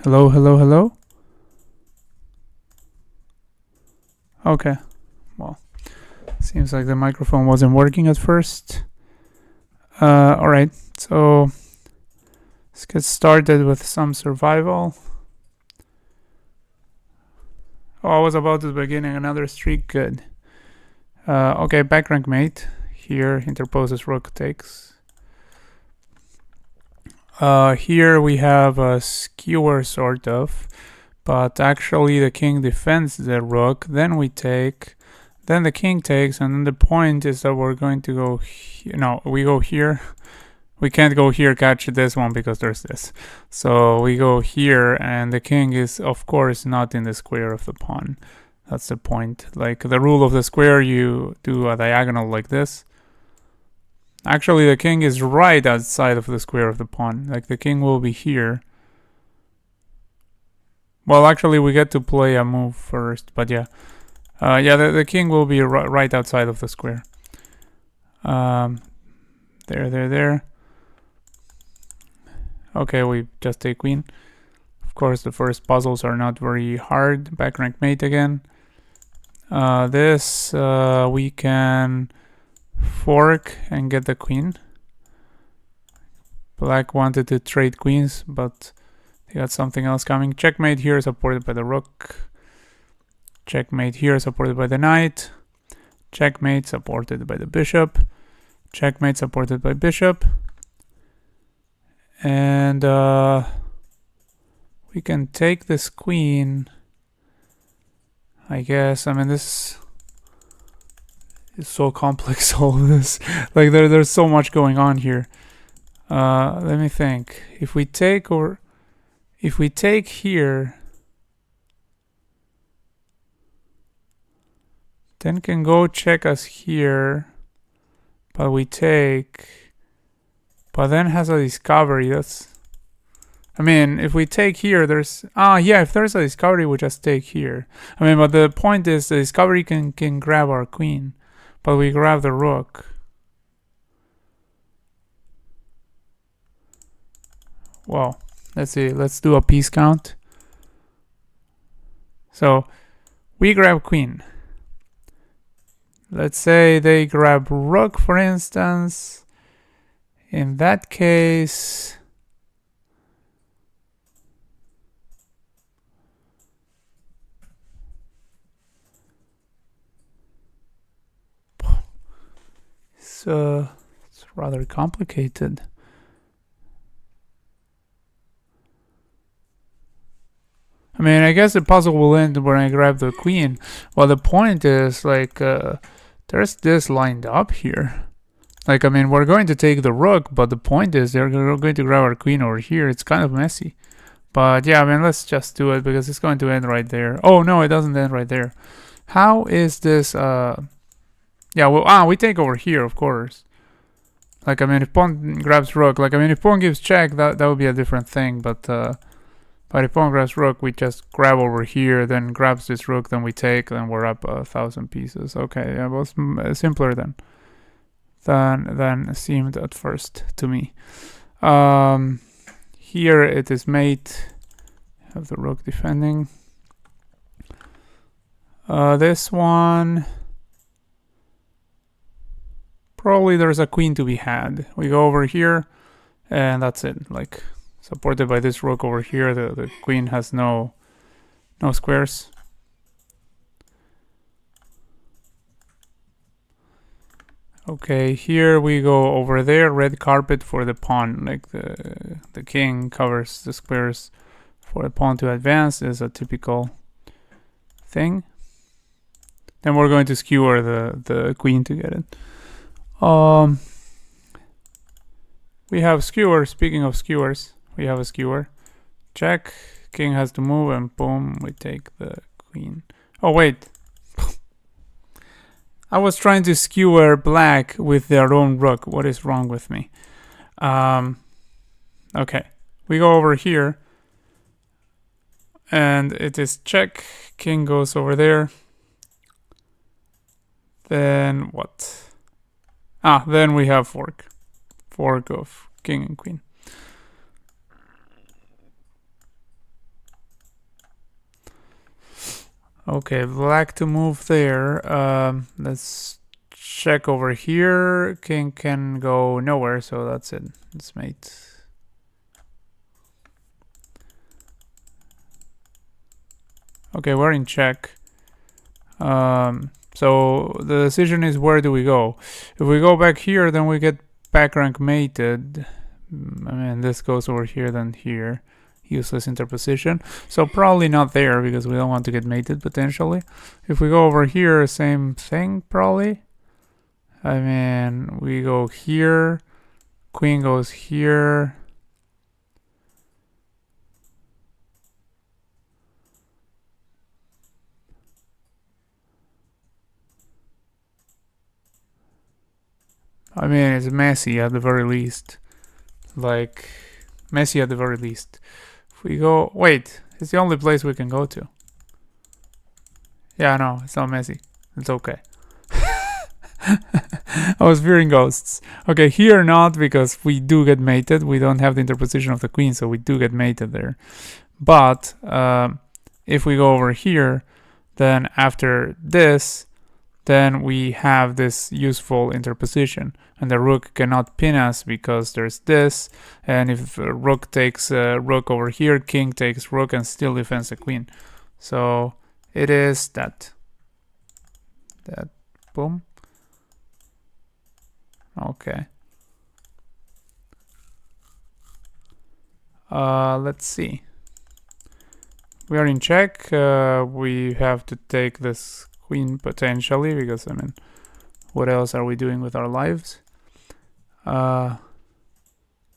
Hello, hello, hello? Okay, well, seems like the microphone wasn't working at first. Alright, so let's get started with some survival. Oh, I was about to begin another streak, good. Okay, back rank mate. Here, interposes rook takes. Here we have a skewer, sort of. But actually the king defends the rook, then we take, then the king takes, and then the point is that we're going to go here. No, we go here. We can't go here, catch this one, because there's this. So we go here, and the king is, of course, not in the square of the pawn. That's the point. Like, the rule of the square, you do a diagonal like this. Actually, the king is right outside of the square of the pawn. Like, the king will be here. Well, actually, we get to play a move first, but yeah. Yeah, the king will be right outside of the square. There. Okay, we just take queen. Of course, the first puzzles are not very hard. Back rank mate again. This, we can fork and get the queen. Black wanted to trade queens, but they got something else coming. Checkmate here, supported by the rook. Checkmate here, supported by the knight. Checkmate, supported by the bishop. Checkmate, supported by bishop. And we can take this queen, I guess. I mean, this is so complex, all of this. Like, there's so much going on here. Let me think. If we take here, then can go check us here, but we take, but then has a discovery. That's, I mean, if we take here, there's, yeah, if there's a discovery, we just take here. I mean, but the point is the discovery can grab our queen, but we grab the rook. Well, let's see, let's do a piece count. So we grab queen. Let's say they grab rook, for instance. In that case, it's rather complicated. I mean, I guess the puzzle will end when I grab the queen. Well, the point is, like, there's this lined up here. Like, I mean, we're going to take the rook, but the point is they're going to grab our queen over here. It's kind of messy. But yeah, I mean, let's just do it because it's going to end right there. Oh, no, it doesn't end right there. How is this, yeah, well, we take over here, of course. Like, I mean, if pawn grabs rook, like, I mean, if pawn gives check, that would be a different thing, but if pawn grabs rook, we just grab over here, then grabs this rook, then we take, then we're up 1,000 pieces. Okay, yeah, well, it's simpler than seemed at first to me. Here it is mate. Have the rook defending. This one, probably there's a queen to be had. We go over here, and that's it. Like, supported by this rook over here, the queen has no squares. Okay, here we go over there, red carpet for the pawn. Like, the king covers the squares for the pawn to advance is a typical thing. Then we're going to skewer the queen to get it. We have skewer. Speaking of skewers, we have a skewer. Check. King has to move, and boom, we take the queen. Oh, wait. I was trying to skewer black with their own rook. What is wrong with me? Okay. We go over here. And it is check. King goes over there. Then what? Then we have fork. Fork of king and queen. Okay, black to move there. Let's check over here. King can go nowhere, so that's it. It's mate. Okay, we're in check. So the decision is, where do we go? If we go back here, then we get back rank mated. I mean, this goes over here, then here. Useless interposition. So probably not there, because we don't want to get mated potentially. If we go over here, same thing probably. I mean, we go here. Queen goes here. I mean, it's messy at the very least. Like, messy at the very least. If we go... Wait, it's the only place we can go to. Yeah, no, it's not messy. It's okay. I was fearing ghosts. Okay, here not, because we do get mated. We don't have the interposition of the queen, so we do get mated there. But if we go over here, then after this, then we have this useful interposition, and the rook cannot pin us because there's this, and if rook takes rook over here, king takes rook and still defends the queen. So it is that boom. Okay. Let's see. We are in check. We have to take this queen potentially, because I mean, what else are we doing with our lives?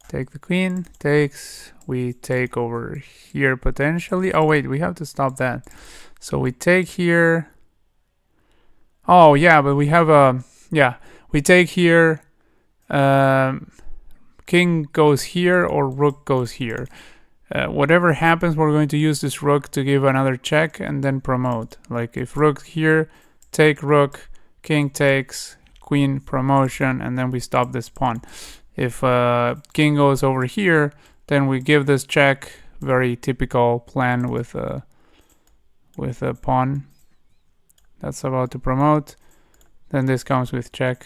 Take the queen, takes, we take over here potentially. Oh wait, we have to stop that. So we take here. Oh yeah, but we have a, yeah, we take here, king goes here or rook goes here. Whatever happens, we're going to use this rook to give another check and then promote. Like if rook here, take rook, king takes, queen promotion, and then we stop this pawn. If king goes over here, then we give this check. Very typical plan with a pawn that's about to promote. Then this comes with check,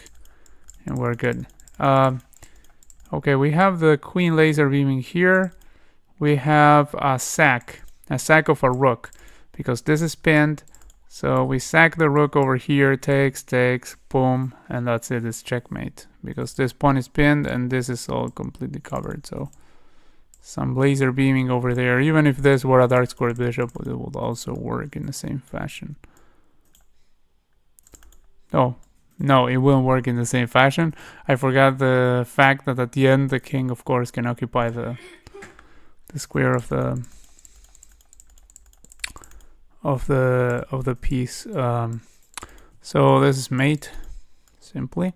and we're good. Okay, we have the queen laser beaming here. We have a sack of a rook, because this is pinned. So we sack the rook over here, takes, boom, and that's it. It's checkmate, because this pawn is pinned and this is all completely covered. So some laser beaming over there. Even if this were a dark squared bishop, it would also work in the same fashion. Oh, no, it won't work in the same fashion. I forgot the fact that at the end the king, of course, can occupy the square of the piece. So this is mate, simply.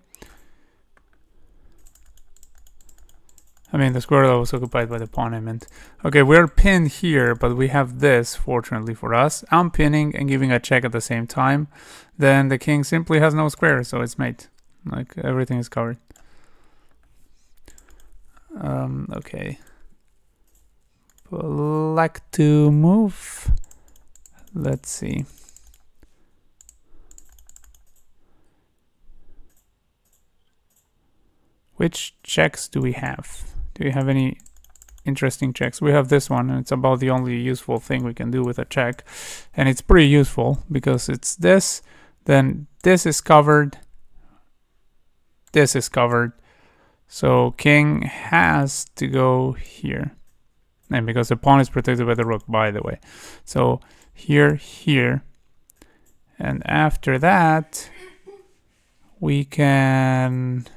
I mean, the square that was occupied by the pawn, I meant. Okay, we're pinned here, but we have this, fortunately for us. I'm pinning and giving a check at the same time. Then the king simply has no square, so it's mate. Like, everything is covered. Okay. Black to move. Let's see. Which checks do we have? Do we have any interesting checks? We have this one, and it's about the only useful thing we can do with a check. And it's pretty useful, because it's this, then this is covered, this is covered. So king has to go here. And because the pawn is protected by the rook, by the way. So here, here. And after that, we can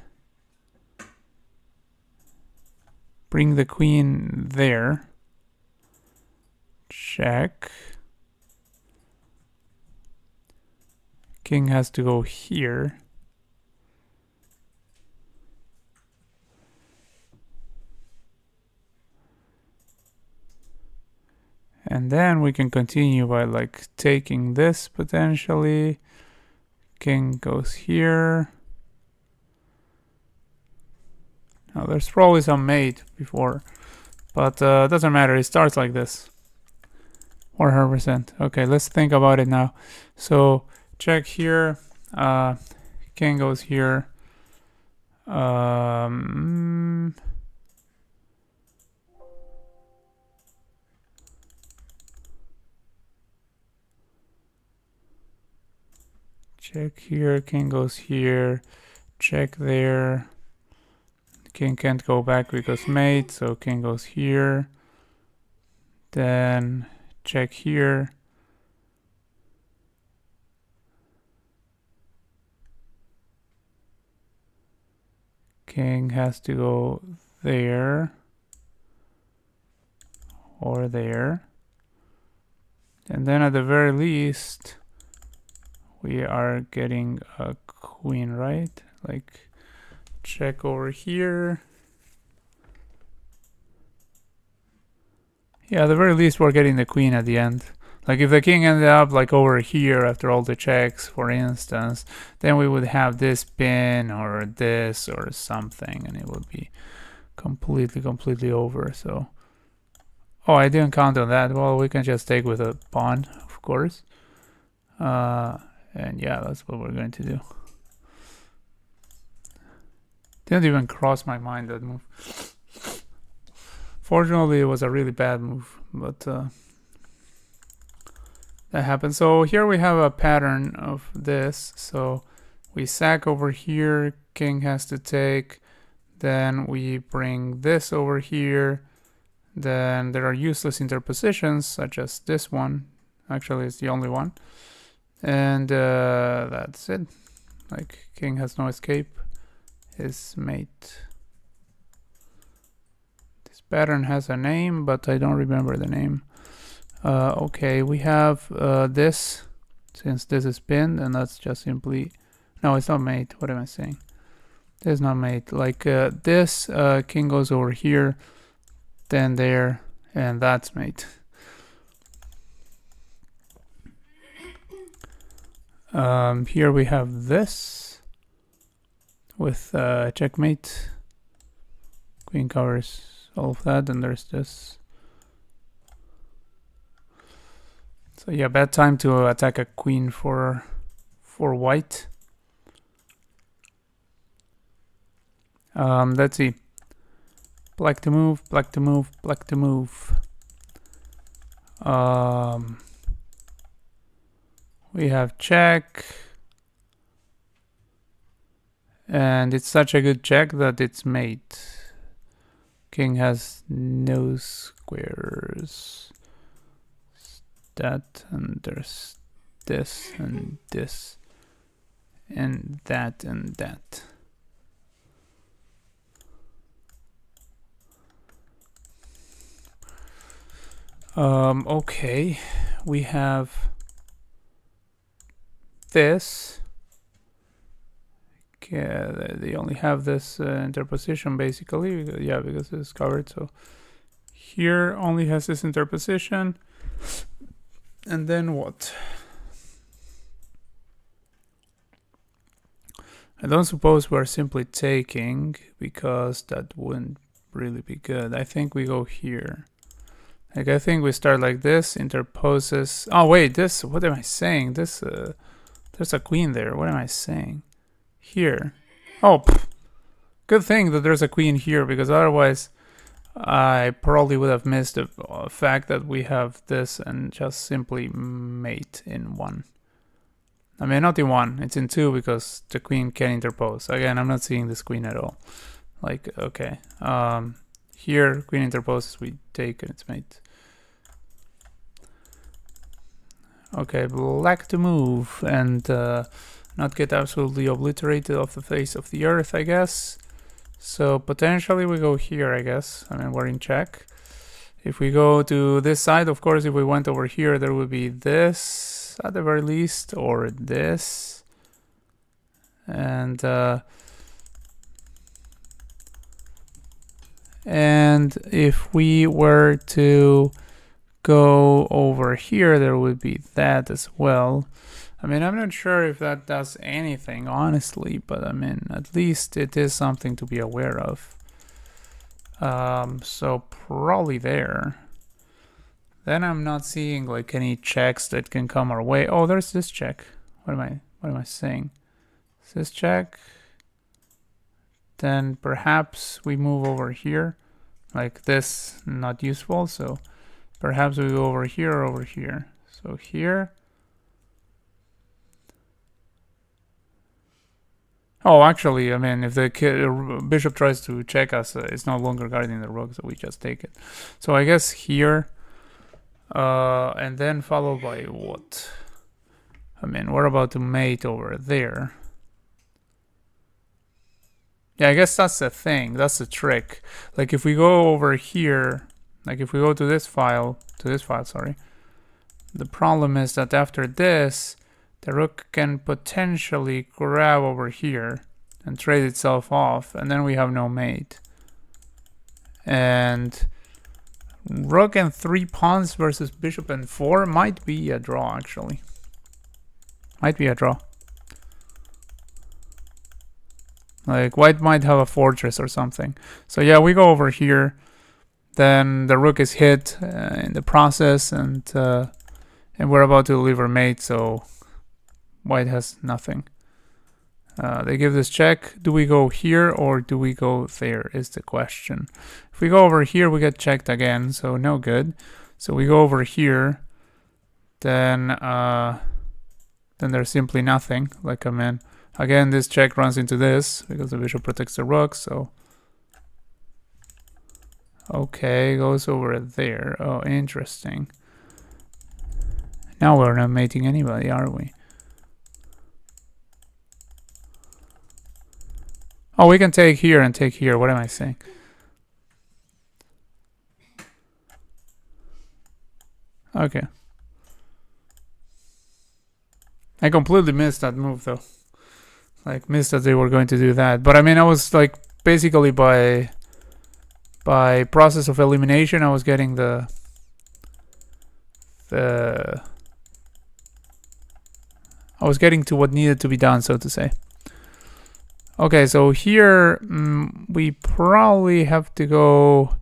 bring the queen there. Check. King has to go here. And then we can continue by like taking this potentially. King goes here. Now there's probably some mate before, but doesn't matter. It starts like this. 100%. Okay, let's think about it now. So check here. King goes here. Check here. King goes here. Check there. King can't go back because mate, so king goes here. Then check here. King has to go there or there. And then at the very least, we are getting a queen, right? Like, check over here. Yeah, at the very least, we're getting the queen at the end. Like, if the king ended up, like, over here after all the checks, for instance, then we would have this pin or this or something, and it would be completely over, so... Oh, I didn't count on that. Well, we can just take with a pawn, of course. And yeah, that's what we're going to do. Didn't even cross my mind, that move. Fortunately, it was a really bad move, but that happened. So here we have a pattern of this. So we sack over here, king has to take, then we bring this over here, then there are useless interpositions, such as this one. Actually, it's the only one. And that's it. Like, king has no escape. His mate. This pattern has a name, but I don't remember the name. Okay, we have this, since this is pinned, and that's just simply... No, it's not mate. What am I saying? This is not mate. Like, this king goes over here, then there, and that's mate. Here we have this with checkmate. Queen covers all of that, and there's this. So yeah, bad time to attack a queen for white. Let's see. Black to move, black to move, black to move. We have check. And it's such a good check that it's mate. King has no squares. That, and there's this, and this, and that, and that. Okay, we have this. Okay, they only have this interposition basically, yeah, because it's covered. So here only has this interposition, and then what? I don't suppose we're simply taking, because that wouldn't really be good. I think we go here. Like, I think we start like this, interposes. Oh wait, this, what am I saying? This, there's a queen there. What am I saying? Here. Oh, good thing that there's a queen here, because otherwise I probably would have missed the fact that we have this and just simply mate in one. I mean, not in one, it's in two, because the queen can interpose. Again, I'm not seeing this queen at all. Like, okay. Here, queen interposes, we take, and it's mate. Okay, black to move and not get absolutely obliterated off the face of the earth, I guess. So potentially we go here, I guess. I mean, we're in check. If we go to this side, of course, if we went over here, there would be this at the very least, or this. And if we were to go over here, there would be that as well. I mean, I'm not sure if that does anything, honestly, but I mean, at least it is something to be aware of. So probably there. then I'm not seeing like any checks that can come our way. Oh, there's this check. What am I saying? Is this check? Then perhaps we move over here. Like this, not useful, so perhaps we go over here or over here. So here. Oh, actually, I mean, if the bishop tries to check us, it's no longer guarding the rook, so we just take it. So I guess here, and then followed by what? I mean, we're about to mate over there. Yeah, I guess that's the thing. That's the trick. Like if we go over here, like if we go to this file, sorry. The problem is that after this, the rook can potentially grab over here and trade itself off, and then we have no mate. And rook and 3 pawns versus bishop and 4 might be a draw, actually. Might be a draw. Like white might have a fortress or something. So yeah, we go over here. Then the rook is hit in the process, and we're about to deliver mate, so white has nothing. They give this check. Do we go here or do we go there is the question. If we go over here, we get checked again, so no good. So we go over here, then there's simply nothing. Like, I mean, again, this check runs into this because the bishop protects the rook, so okay, goes over there. Oh, interesting. Now we're not mating anybody, are we? Oh, we can take here and take here. What am I saying? Okay. I completely missed that move, though. Like, missed that they were going to do that. But I mean, I was like, basically by process of elimination, I was getting the I was getting to what needed to be done, so to say. Okay, so here we probably have to go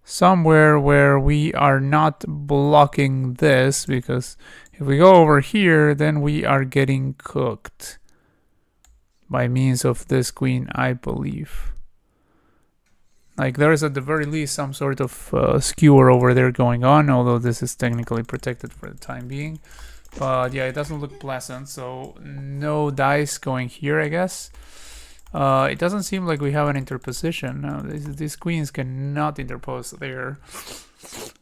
somewhere where we are not blocking this, because if we go over here, then we are getting cooked by means of this queen, I believe. Like, there is at the very least some sort of skewer over there going on, although this is technically protected for the time being. But yeah, it doesn't look pleasant, so no dice going here, I guess. It doesn't seem like we have an interposition. No, these queens cannot interpose there.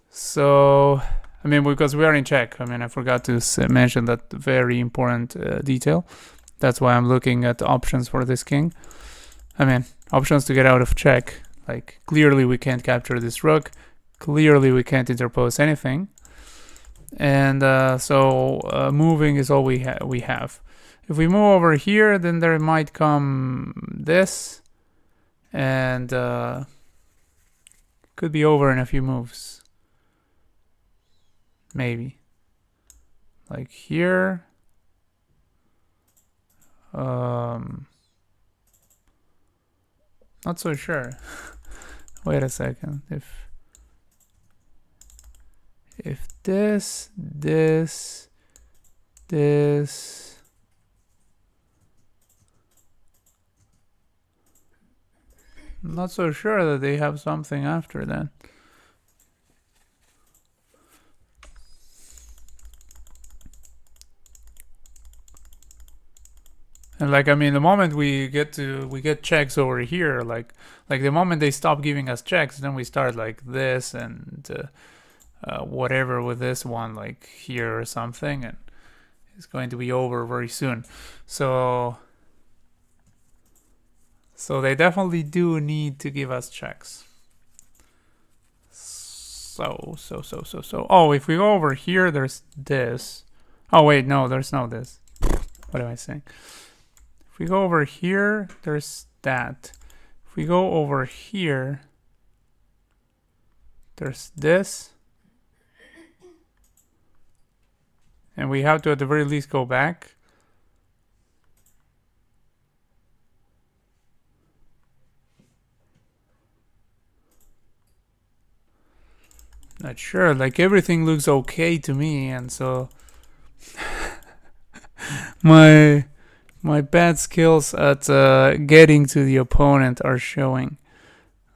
So, I mean, because we are in check. I mean, I forgot to mention that very important detail. That's why I'm looking at options for this king. I mean, options to get out of check. Like, clearly we can't capture this rook. Clearly we can't interpose anything. And so moving is all we have. If we move over here, then there might come this, and could be over in a few moves. Maybe. Like here. Not so sure. Wait a second. If this. I'm not so sure that they have something after that. And like, I mean, the moment we get checks over here, like the moment they stop giving us checks, then we start like this and whatever with this one, like here or something, and it's going to be over very soon. So they definitely do need to give us checks. So. Oh, if we go over here, there's this. Oh wait, no, there's no this. What am I saying? If we go over here, there's that. If we go over here, there's this. And we have to at the very least go back. not sure. Like everything looks okay to me, and so my bad skills at getting to the opponent are showing.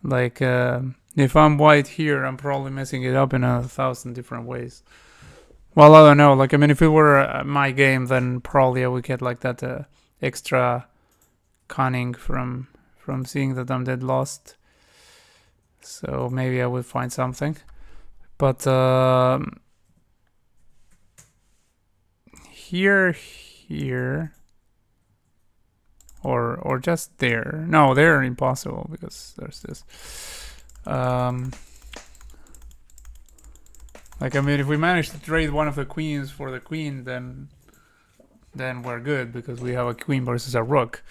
Like if I'm white here, I'm probably messing it up in 1,000 different ways. Well, I don't know. Like I mean, if it were my game, then probably I would get like that extra cunning from seeing that I'm dead lost. So maybe I would find something. But here, or just there. No, they're impossible because there's this. Like I mean, if we manage to trade one of the queens for the queen, then we're good because we have a queen versus a rook.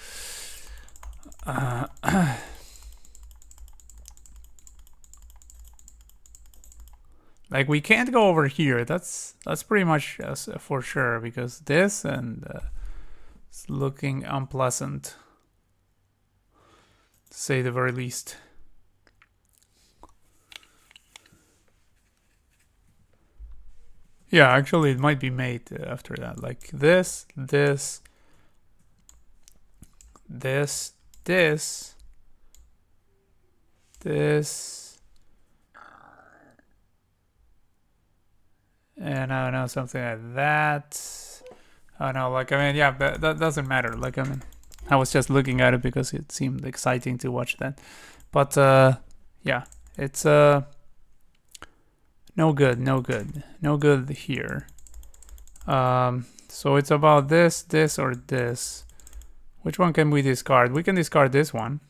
Like we can't go over here. That's pretty much for sure because this and it's looking unpleasant, to say the very least. Yeah, actually, it might be made after that. Like this, this, this, this, this, and I don't know, something like that. I don't know, like, I mean, yeah, but that doesn't matter. Like, I mean, I was just looking at it because it seemed exciting to watch that. But, yeah, it's, no good, no good. No good here. So it's about this, this, or this. Which one can we discard? We can discard this one.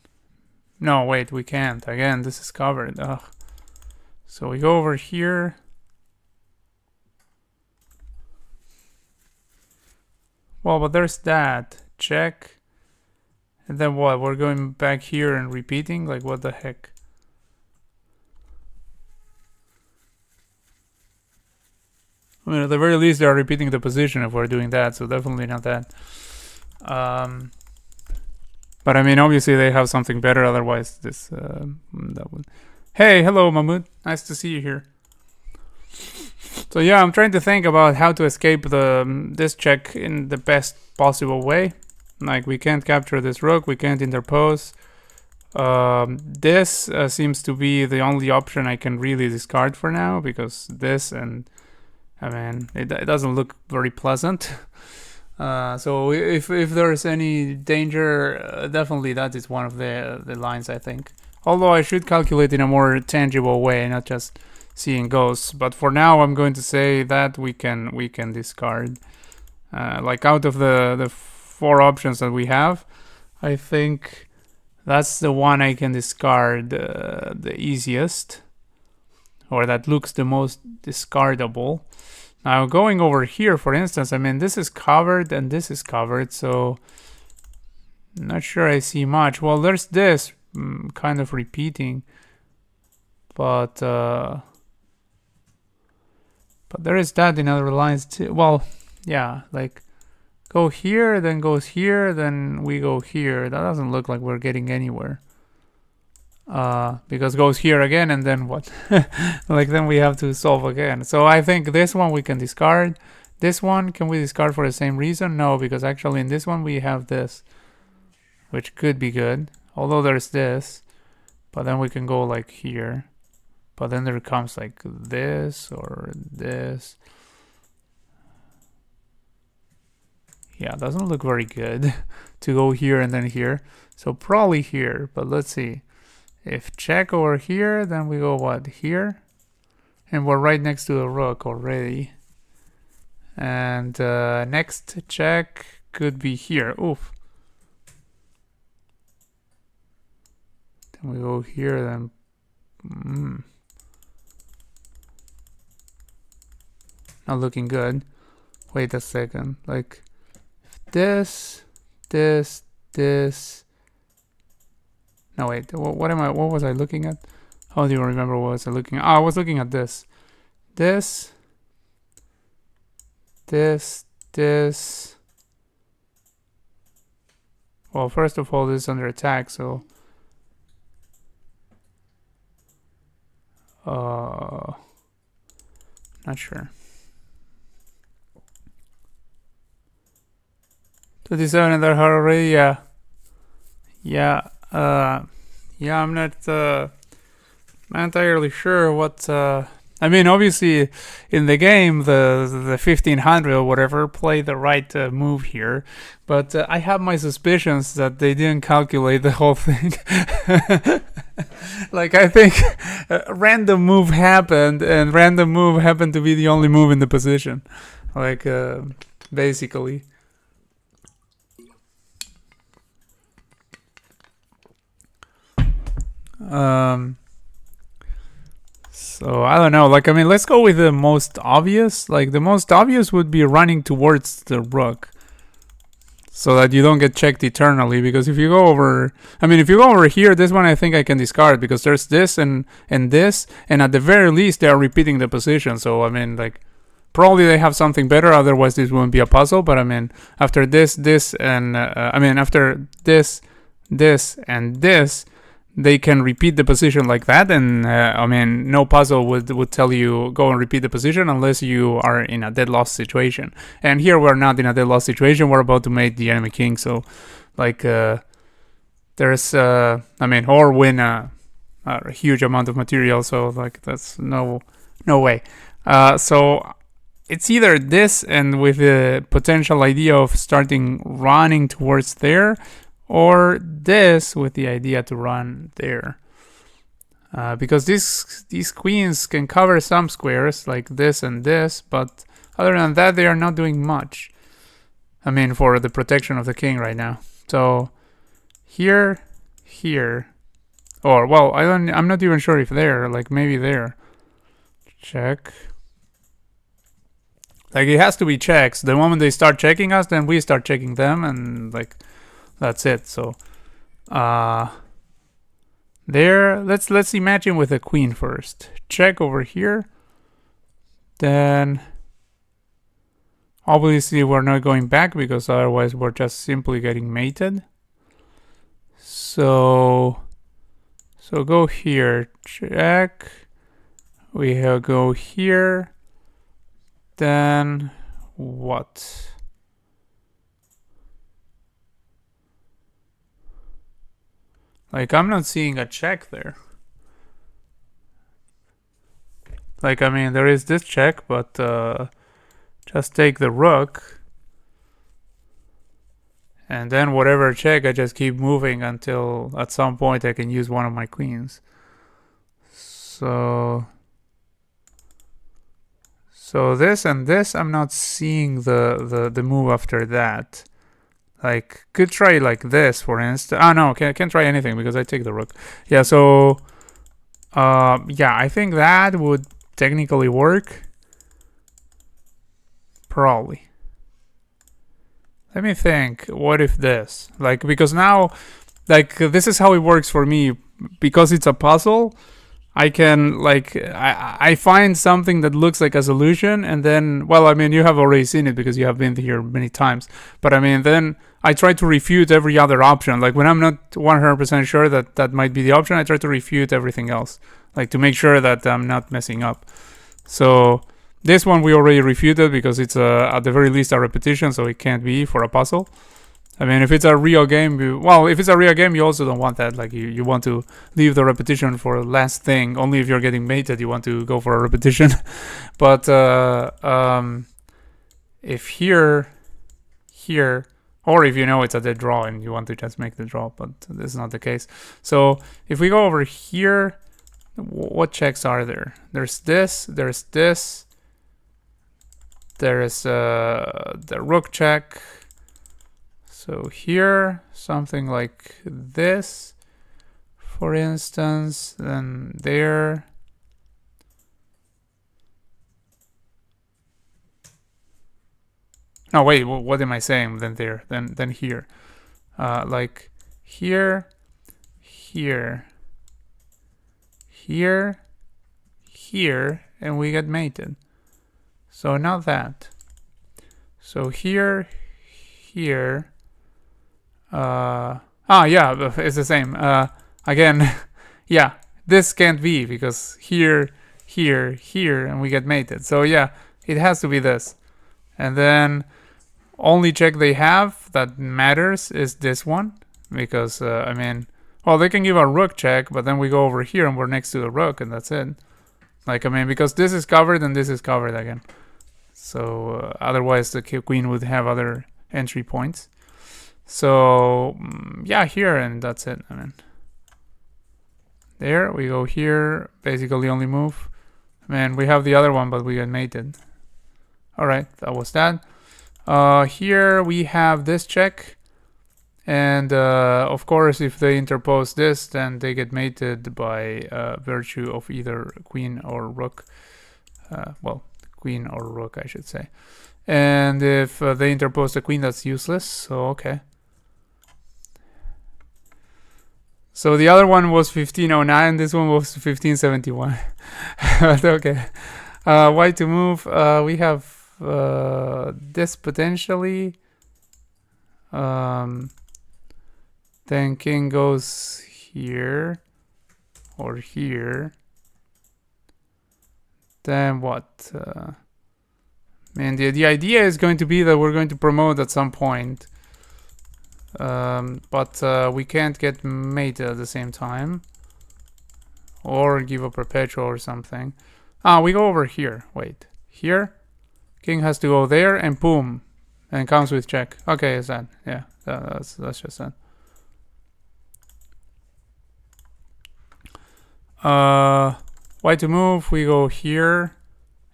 No, wait, we can't. Again, this is covered. Ugh. So we go over here. Well, but there's that. Check. And then what? We're going back here and repeating? Like, what the heck? I mean, at the very least, they are repeating the position if we're doing that, so definitely not that. But I mean, obviously they have something better. Otherwise, this that would. Hey, hello, Mahmoud. Nice to see you here. So yeah, I'm trying to think about how to escape this check in the best possible way. Like we can't capture this rook, we can't interpose. This seems to be the only option I can really discard for now because this and I mean it doesn't look very pleasant. So if there's any danger, definitely that is one of the lines I think. Although I should calculate in a more tangible way, not just seeing ghosts. But for now, I'm going to say that we can discard. Like out of the 4 options that we have, I think that's the one I can discard the easiest, or that looks the most discardable. Now going over here, for instance, I mean this is covered and this is covered, so I'm not sure I see much. Well, there's this kind of repeating, but there is that in other lines too. Well, yeah, like go here, then goes here, then we go here. That doesn't look like we're getting anywhere. Because goes here again, and then what? Like then we have to solve again. So I think this one we can discard. This one, can we discard for the same reason? No, because actually in this one we have this, which could be good. Although there's this, but then we can go like here. But then there comes like this or this. Yeah, doesn't look very good to go here and then here. So probably here, but let's see. If check over here, then we go what? Here? And we're right next to the rook already. And next check could be here. Oof. Then we go here, then... Not looking good. Wait a second. Like this, this, this. No, wait. What was I looking at? How do you remember what was I looking at? Oh, I was looking at this. This. This. This. Well, first of all, this is under attack, so... Not sure. 27 and they're already, yeah. Yeah, yeah, I'm not entirely sure what, I mean, obviously, in the game, the 1500 or whatever play the right move here, but I have my suspicions that they didn't calculate the whole thing. Like, I think random move happened, and random move happened to be the only move in the position. Like, basically. So I don't know. Like, I mean, let's go with the most obvious. Like, the most obvious would be running towards the rook, so that you don't get checked eternally. Because if you go over, I mean, if you go over here, this one I think I can discard because there's this and this, and at the very least they are repeating the position. So I mean, like, probably they have something better. Otherwise, this wouldn't be a puzzle. But I mean, after this, and I mean, after this, and this, they can repeat the position like that, and I mean, no puzzle would tell you go and repeat the position unless you are in a dead loss situation. And here we're not in a dead loss situation. We're about to mate the enemy king, so like there's I mean, or win a huge amount of material. So like that's no way. So it's either this, and with the potential idea of starting running towards there, or this with the idea to run there. Because these queens can cover some squares like this and this, but other than that they are not doing much. I mean, for the protection of the king right now. So here, or well, I'm not even sure if there, like maybe there. Check. Like, it has to be checks. The moment they start checking us, then we start checking them, and like that's it. So there, let's imagine with a queen first. Check over here. Then obviously we're not going back because otherwise we're just simply getting mated. So go here, check. We go here. Then what? Like, I'm not seeing a check there. Like, I mean, there is this check, but just take the rook. And then whatever check, I just keep moving until at some point I can use one of my queens. So this and this, I'm not seeing the move after that. Like, could try like this, for instance. Oh, no, can't try anything because I take the rook. Yeah, so, yeah, I think that would technically work. Probably. Let me think. What if this? Like, because now, like, this is how it works for me. Because it's a puzzle, I can, like, I find something that looks like a solution, and then, well, I mean, you have already seen it because you have been here many times. But, I mean, then I try to refute every other option. Like, when I'm not 100% sure that that might be the option, I try to refute everything else. Like, to make sure that I'm not messing up. So this one we already refuted because it's at the very least a repetition, so it can't be for a puzzle. I mean, if it's a real game, if it's a real game, you also don't want that. Like, you want to leave the repetition for last thing. Only if you're getting mated, you want to go for a repetition. But if here, or if you know it's a dead draw and you want to just make the draw, but this is not the case. So if we go over here, what checks are there? There's this, there's this, there's the rook check. So here, something like this, for instance, then there. No, wait, what am I saying? Then there, then here. Like here, here, here, here, and we get mated. So not that. So here, here. Yeah, it's the same. Again, yeah, this can't be because here, here, here, and we get mated. So yeah, it has to be this. And then only check they have that matters is this one, because I mean, well, they can give a rook check, but then we go over here and we're next to the rook, and that's it. Like, I mean, because this is covered and this is covered again. So otherwise the queen would have other entry points. So yeah, here, and that's it. I mean, there we go here, basically only move. Man, we have the other one, but we get mated. All right, that was that. Here we have this check, and of course if they interpose this, then they get mated by virtue of either queen or rook. Well, queen or rook, I should say. And if they interpose the queen, that's useless. So okay. So the other one was 1509, this one was 1571. But okay. White to move. We have this potentially. Then king goes here or here. Then what? Man, the idea is going to be that we're going to promote at some point. But we can't get mated at the same time. Or give a perpetual or something. We go over here. Wait. Here? King has to go there and boom. And comes with check. Okay, is that? Yeah, that's just that. White to move, we go here.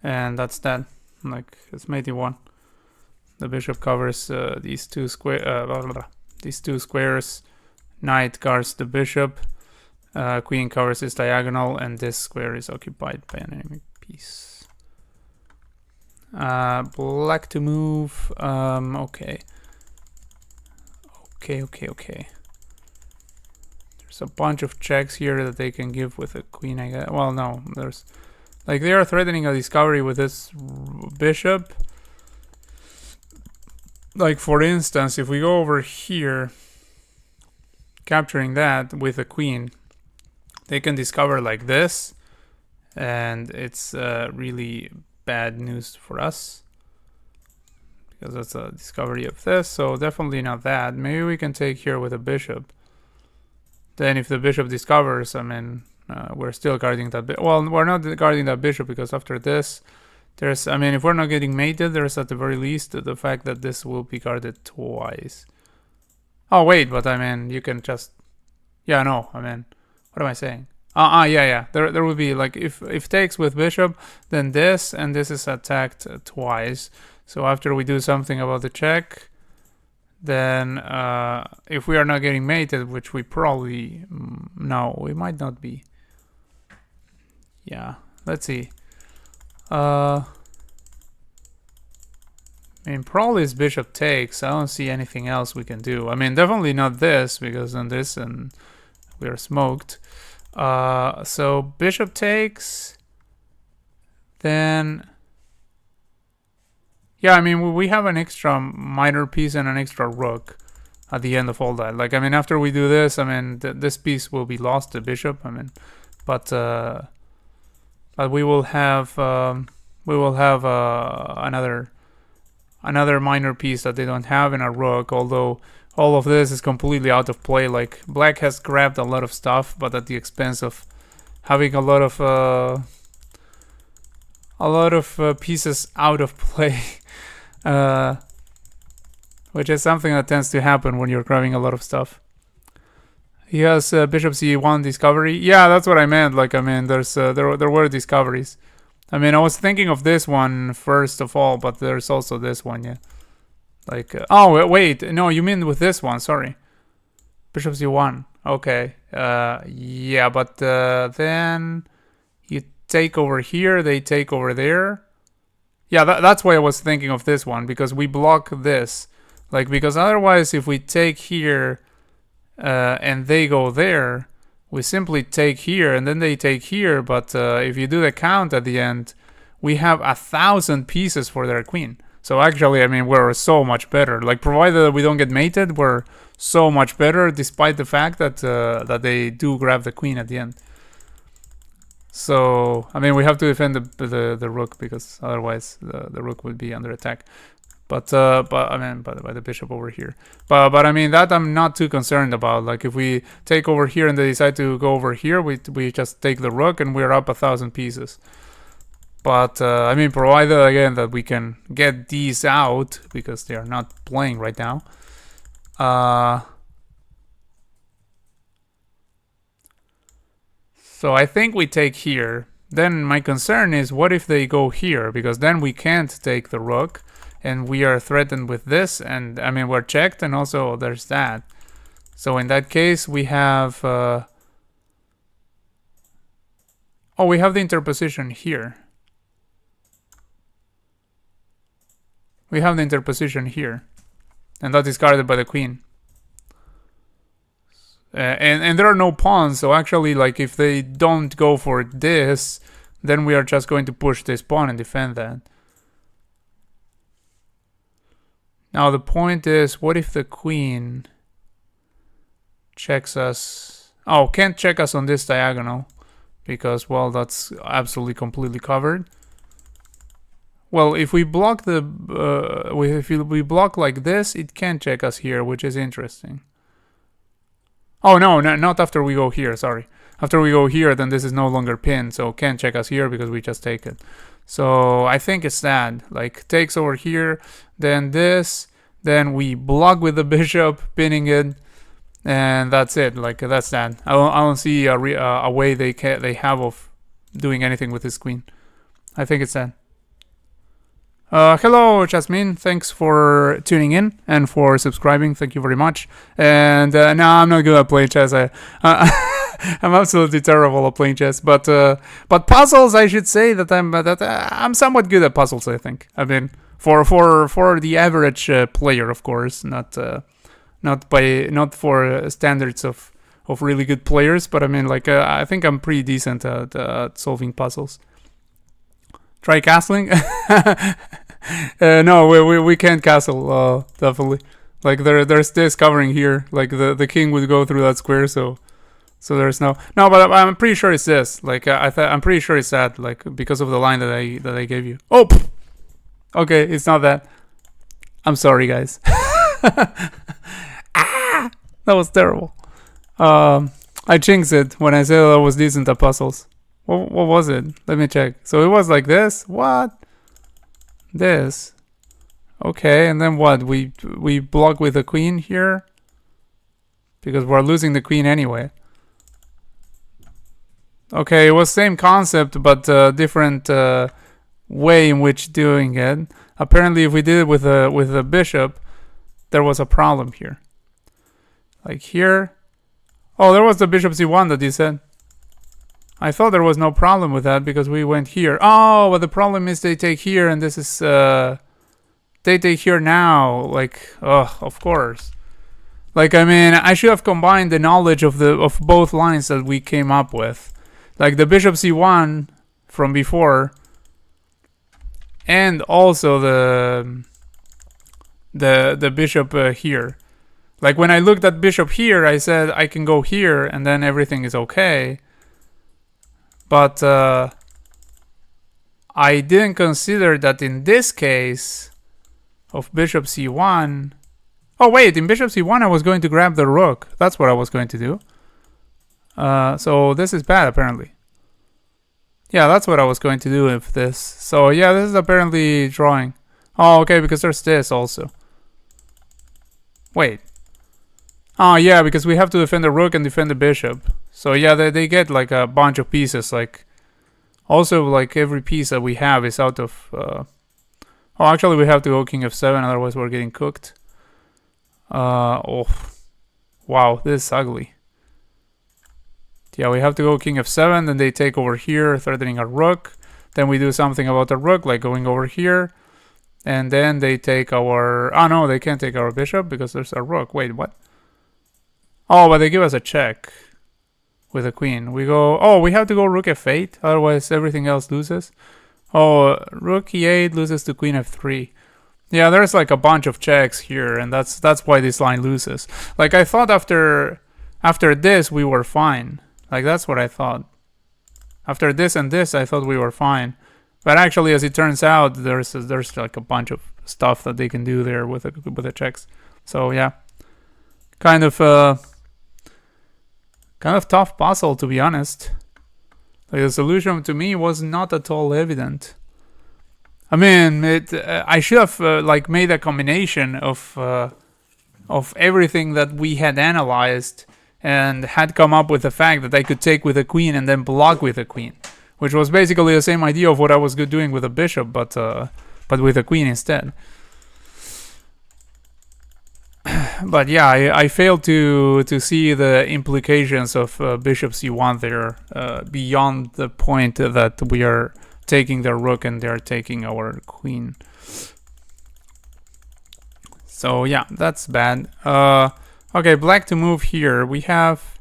And that's that. Like, it's mate one. The bishop covers these two squares. Knight guards the bishop. Queen covers this diagonal, and this square is occupied by an enemy piece. Black to move. Okay. Okay. There's a bunch of checks here that they can give with a queen, I guess. Well, no, there's like they are threatening a discovery with this bishop. Like, for instance, if we go over here, capturing that with a queen, they can discover like this, and it's really bad news for us, because that's a discovery of this, so definitely not that. Maybe we can take here with a bishop. Then if the bishop discovers, I mean, we're still guarding that well, we're not guarding that bishop, because after this, there's, I mean, if we're not getting mated, there's at the very least the fact that this will be guarded twice. Oh, wait, but I mean, you can just... Yeah, no, I mean, what am I saying? Yeah. There will be, like, if takes with bishop, then this, and this is attacked twice. So after we do something about the check, then if we are not getting mated, which we probably... No, we might not be. Yeah, let's see. I mean, probably it's bishop takes. I don't see anything else we can do. I mean, definitely not this, because then this and we are smoked. So bishop takes. Then, yeah, I mean, we have an extra minor piece and an extra rook at the end of all that. Like, I mean, after we do this, I mean, this piece will be lost to bishop. I mean, but we will have another minor piece that they don't have in a rook, although all of this is completely out of play. Like, black has grabbed a lot of stuff, but at the expense of having a lot of pieces out of play, which is something that tends to happen when you're grabbing a lot of stuff. He has bishop c1 discovery. Yeah, that's what I meant. Like, I mean, there were discoveries. I mean, I was thinking of this one first of all, but there's also this one, yeah. Like, oh, wait, no, you mean with this one, sorry. Bishop c1, okay. Yeah, but then you take over here, they take over there. Yeah, that's why I was thinking of this one, because we block this. Like, because otherwise, if we take here and they go there, we simply take here and then they take here, but if you do the count at the end, we have 1,000 pieces for their queen. So actually, I mean, we're so much better. Like, provided that we don't get mated, we're so much better, despite the fact that that they do grab the queen at the end. So I mean, we have to defend the rook because otherwise the rook would be under attack. But I mean, by the bishop over here. But I mean, that I'm not too concerned about. Like if we take over here and they decide to go over here, we just take the rook and we're up 1,000 pieces. But I mean, provided again that we can get these out because they are not playing right now. So I think we take here. Then my concern is, what if they go here? Because then we can't take the rook, and we are threatened with this, and I mean we're checked, and also there's that. So in that case, we have. Oh, we have the interposition here. We have the interposition here, and that is guarded by the queen. And there are no pawns, so actually, like, if they don't go for this, then we are just going to push this pawn and defend that. Now the point is, what if the queen checks us? Oh, can't check us on this diagonal, because, well, that's absolutely completely covered. Well, if we block the, if we block like this, it can check us here, which is interesting. Oh, no, not after we go here, sorry. After we go here, then this is no longer pinned, so can't check us here because we just take it. So I think it's that, like, takes over here, then this, then we block with the bishop, pinning it, and that's it. Like, that's that. I don't see a way they have of doing anything with this queen. I think it's that. Hello, Jasmine. Thanks for tuning in and for subscribing. Thank you very much. And no, I'm not good at playing chess. I'm absolutely terrible at playing chess. But puzzles, I should say that I'm somewhat good at puzzles. I think. I mean, for the average player, of course, not for standards of really good players. But I mean, like, I think I'm pretty decent at solving puzzles. Try castling? No, we can't castle, definitely. Like, there's this covering here. Like, the king would go through that square, so there's no... No, but I'm pretty sure it's this. Like, I'm pretty sure it's that, like, because of the line that I gave you. Oh! Pff! Okay, it's not that. I'm sorry, guys. Ah! That was terrible. I jinxed it when I said I was decent at puzzles. What was it? Let me check. So it was like this? What? This. Okay, and then what? We block with the queen here? Because we're losing the queen anyway. Okay, it was same concept, but different way in which doing it. Apparently, if we did it with a bishop, there was a problem here. Like here. Oh, there was the bishop c1 that you said. I thought there was no problem with that because we went here. Oh, but the problem is they take here, and this is they take here now. Like, oh, of course. Like, I mean, I should have combined the knowledge of both lines that we came up with, like the bishop c1 from before, and also the bishop here. Like, when I looked at bishop here, I said I can go here, and then everything is okay. But I didn't consider that in this case of bishop c1. Oh wait, in bishop c1 I was going to grab the rook. That's what I was going to do. So this is bad apparently. Yeah, that's what I was going to do with this. So yeah, this is apparently drawing. Oh, okay, because there's this also. Wait. Oh yeah, because we have to defend the rook and defend the bishop. So yeah, they get like a bunch of pieces. Like, also, like, every piece that we have is out of... Oh, actually we have to go king f7, otherwise we're getting cooked. Oh, wow, this is ugly. Yeah, we have to go king f7, then they take over here, threatening our rook. Then we do something about the rook, like going over here. And then they take our... Oh no, they can't take our bishop because there's a rook. Wait, what? Oh, but they give us a check with a queen. We go... Oh, we have to go rook f8, otherwise everything else loses. Oh, rook e8 loses to queen f3. Yeah, there's like a bunch of checks here, and that's why this line loses. Like, I thought after this we were fine. Like, that's what I thought. After this and this, I thought we were fine. But actually, as it turns out, there's like a bunch of stuff that they can do there with the checks. So yeah, kind of tough puzzle, to be honest. Like, the solution to me was not at all evident. I mean, I should have like made a combination of everything that we had analyzed and had come up with the fact that I could take with a queen and then block with a queen, which was basically the same idea of what I was doing with a bishop, but with a queen instead. But yeah, I failed to see the implications of bishop c1 there beyond the point that we are taking their rook and they're taking our queen. So yeah, that's bad. Okay, black to move here. We have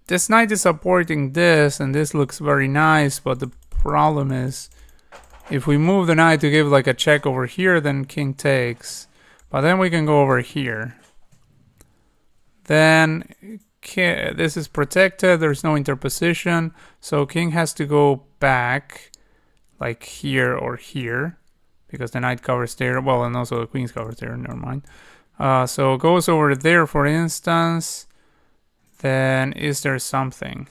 this knight is supporting this, and this looks very nice, but the problem is if we move the knight to give like a check over here, then king takes. But then we can go over here. Then this is protected, there's no interposition, so king has to go back like here or here, because the knight covers there, well, and also the queen's covers there, never mind. So it goes over there, for instance. Then is there something?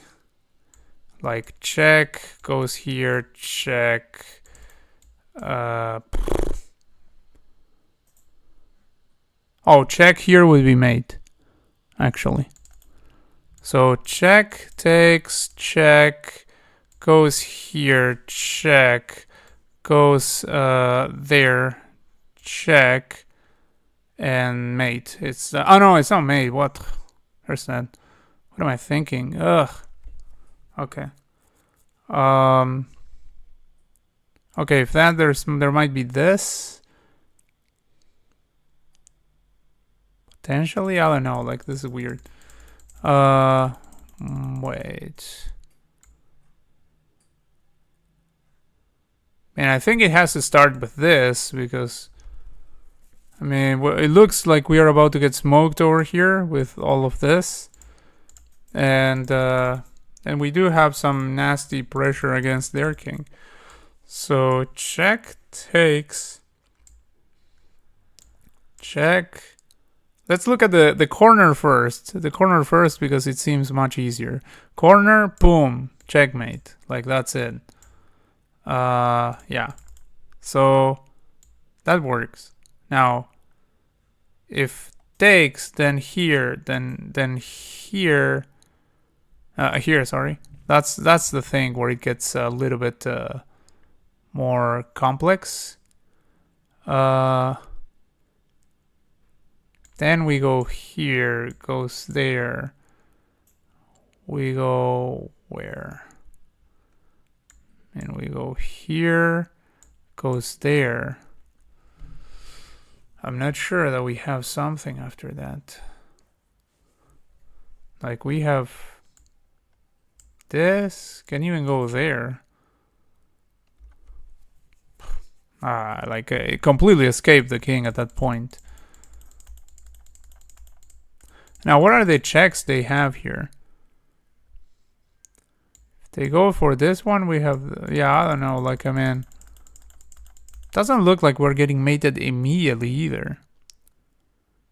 Like check, goes here, check. Oh, check here would be mate, actually. So check, takes, check, goes here, check, goes there, check, and mate. It's oh no, it's not mate. What? Where's that? What am I thinking? Ugh. Okay. Okay, if that there might be this. Potentially, I don't know. Like, this is weird. Wait. And I think it has to start with this because, I mean, it looks like we are about to get smoked over here with all of this, and we do have some nasty pressure against their king. So check takes. Check. Let's look at the corner first. The corner first because it seems much easier. Corner, boom, checkmate. Like, that's it. Yeah. So that works. Now, if takes, then here, then here. Here, sorry. That's the thing where it gets a little bit more complex. Then we go here, goes there. We go where? And we go here, goes there. I'm not sure that we have something after that. Like, we have this, can even go there. Like, it completely escaped the king at that point. Now, what are the checks they have here? If they go for this one, we have, yeah, I don't know, like, I mean, doesn't look like we're getting mated immediately either.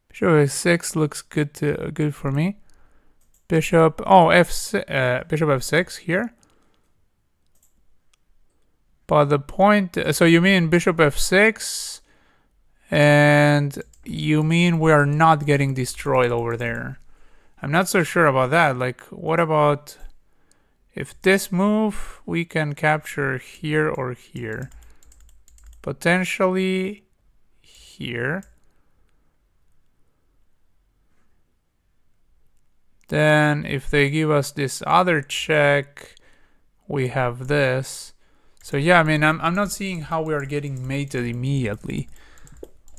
Bishop f6 looks good for me. Bishop, oh, bishop f6 here. But the point, so you mean bishop f6, and you mean we are not getting destroyed over there? I'm not so sure about that. Like, what about if this move we can capture here or here? Potentially here. Then if they give us this other check, we have this. So yeah, I mean, I'm not seeing how we are getting mated immediately,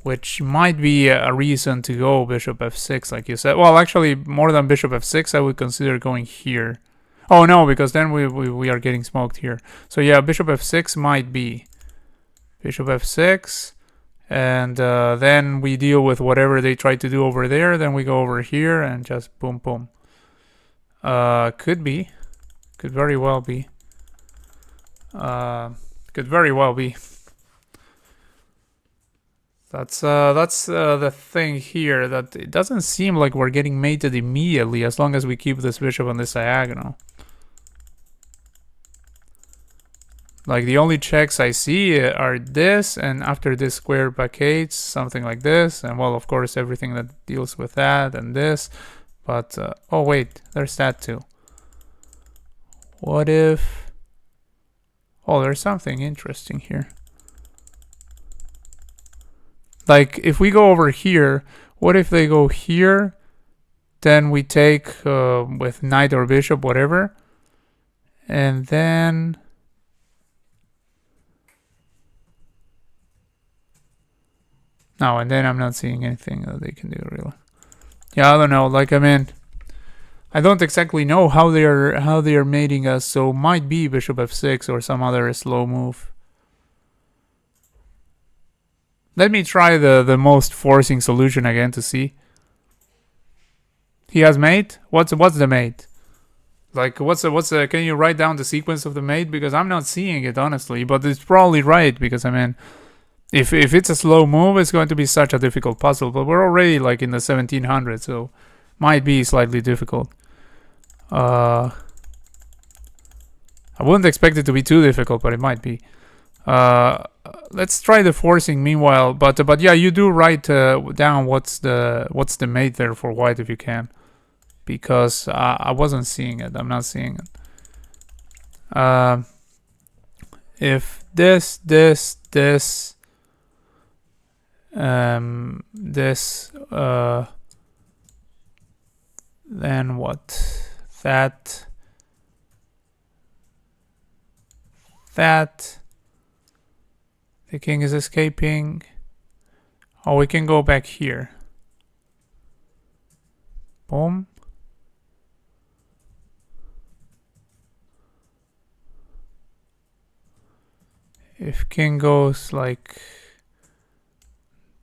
which might be a reason to go bishop f6, like you said. Well, actually, more than bishop f6, I would consider going here. Oh no, because then we are getting smoked here. So yeah, bishop f6 might be. Bishop f6, and then we deal with whatever they try to do over there. Then we go over here and just boom, boom. Could be. Could very well be. Could very well be. That's the thing here, that it doesn't seem like we're getting mated immediately as long as we keep this bishop on this diagonal. Like, the only checks I see are this, and after this square vacates, something like this, and well, of course, everything that deals with that, and this. But, oh wait, there's that too. What if... Oh, there's something interesting here. Like, if we go over here, what if they go here, then we take with knight or bishop, whatever, and then... No, and then I'm not seeing anything that they can do, really. Yeah, I don't know, like, I mean, I don't exactly know how they are mating us, so might be bishop f6 or some other slow move. Let me try the most forcing solution again to see. He has mate? What's the mate? Like, can you write down the sequence of the mate? Because I'm not seeing it, honestly, but it's probably right, because I mean, if it's a slow move, it's going to be such a difficult puzzle, but we're already like in the 1700s, so might be slightly difficult. I wouldn't expect it to be too difficult, but it might be. Let's try the forcing meanwhile, but yeah, you do write down what's the mate there for white if you can, because I wasn't seeing it. I'm not seeing it. If this then what? That the king is escaping. Oh, we can go back here. Boom. If king goes like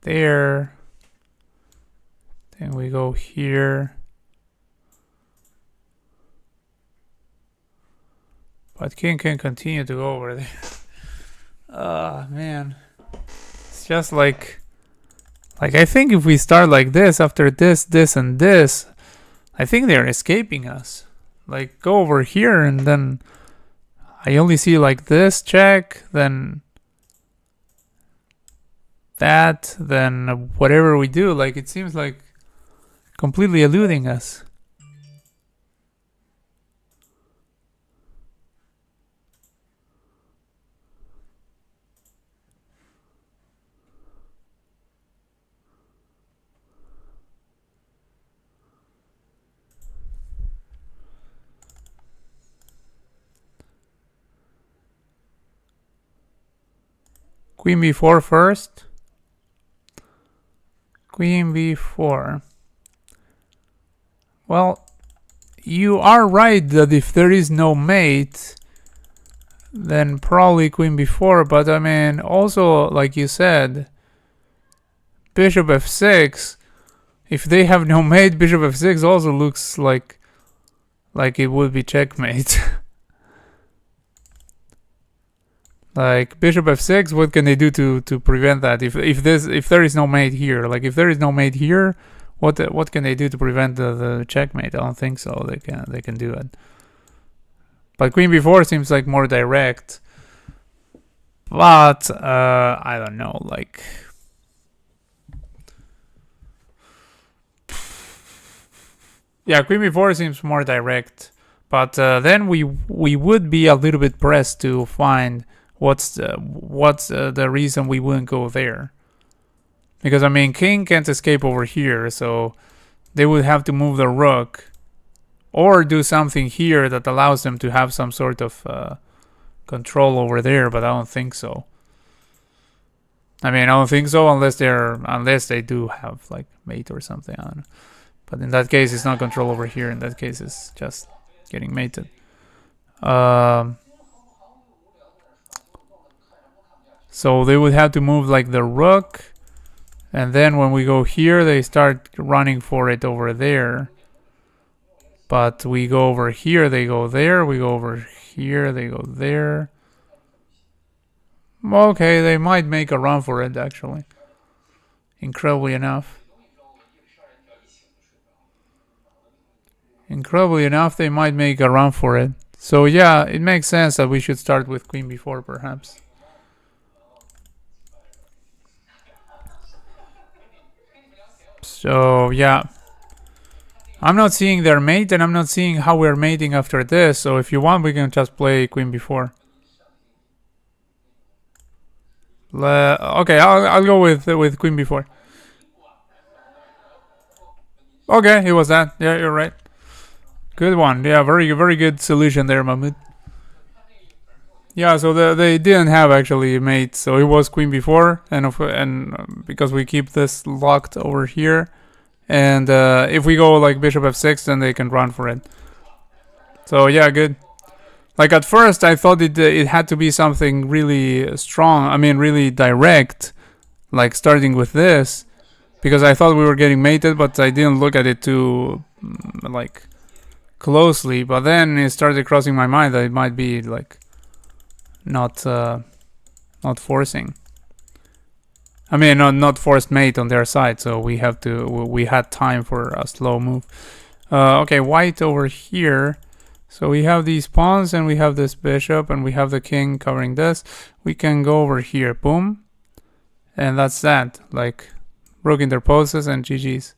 there, then we go here. But king can continue to go over there. Ah, man. It's just like I think if we start like this, after this, and this, I think they're escaping us. Like, go over here, and then I only see like this check, then that, then whatever we do. Like, it seems like completely eluding us. Queen b4 first. Queen b4. Well, you are right that if there is no mate, then probably queen b4, but I mean, also, like you said, bishop f6, if they have no mate, bishop f6 also looks like it would be checkmate. Like, bishop f6, what can they do to prevent that? If there is no mate here, like if there is no mate here, what can they do to prevent the checkmate? I don't think so. They can do it. But queen b4 seems like more direct. But I don't know, like, yeah, queen b4 seems more direct. But then we would be a little bit pressed to find what's the reason we wouldn't go there. Because, I mean, king can't escape over here, so they would have to move the rook or do something here that allows them to have some sort of control over there, but I don't think so. I mean, I don't think so unless they do have like mate or something. I don't know. But in that case, it's not control over here. In that case, it's just getting mated. So they would have to move like the rook, and then when we go here, they start running for it over there. But we go over here, they go there. We go over here, they go there. Okay, they might make a run for it, actually. Incredibly enough. Incredibly enough, they might make a run for it. So yeah, it makes sense that we should start with queen before, perhaps. So yeah. I'm not seeing their mate, and I'm not seeing how we're mating after this, so if you want, we can just play queen before. Okay, I'll go with queen before. Okay, it was that. Yeah, you're right. Good one. Yeah, very good solution there, Mahmoud. Yeah, so they didn't have actually a mate, so it was queen before, and because we keep this locked over here, and if we go like bishop f6, then they can run for it. So yeah, good. Like at first, I thought it had to be something really strong. I mean, really direct, like starting with this, because I thought we were getting mated, but I didn't look at it too like closely. But then it started crossing my mind that it might be like not forcing. I mean, not forced mate on their side, so we had time for a slow move. Okay, white over here. So we have these pawns, and we have this bishop, and we have the king covering this. We can go over here, boom, and that's that. Like, rook interposes and GG's.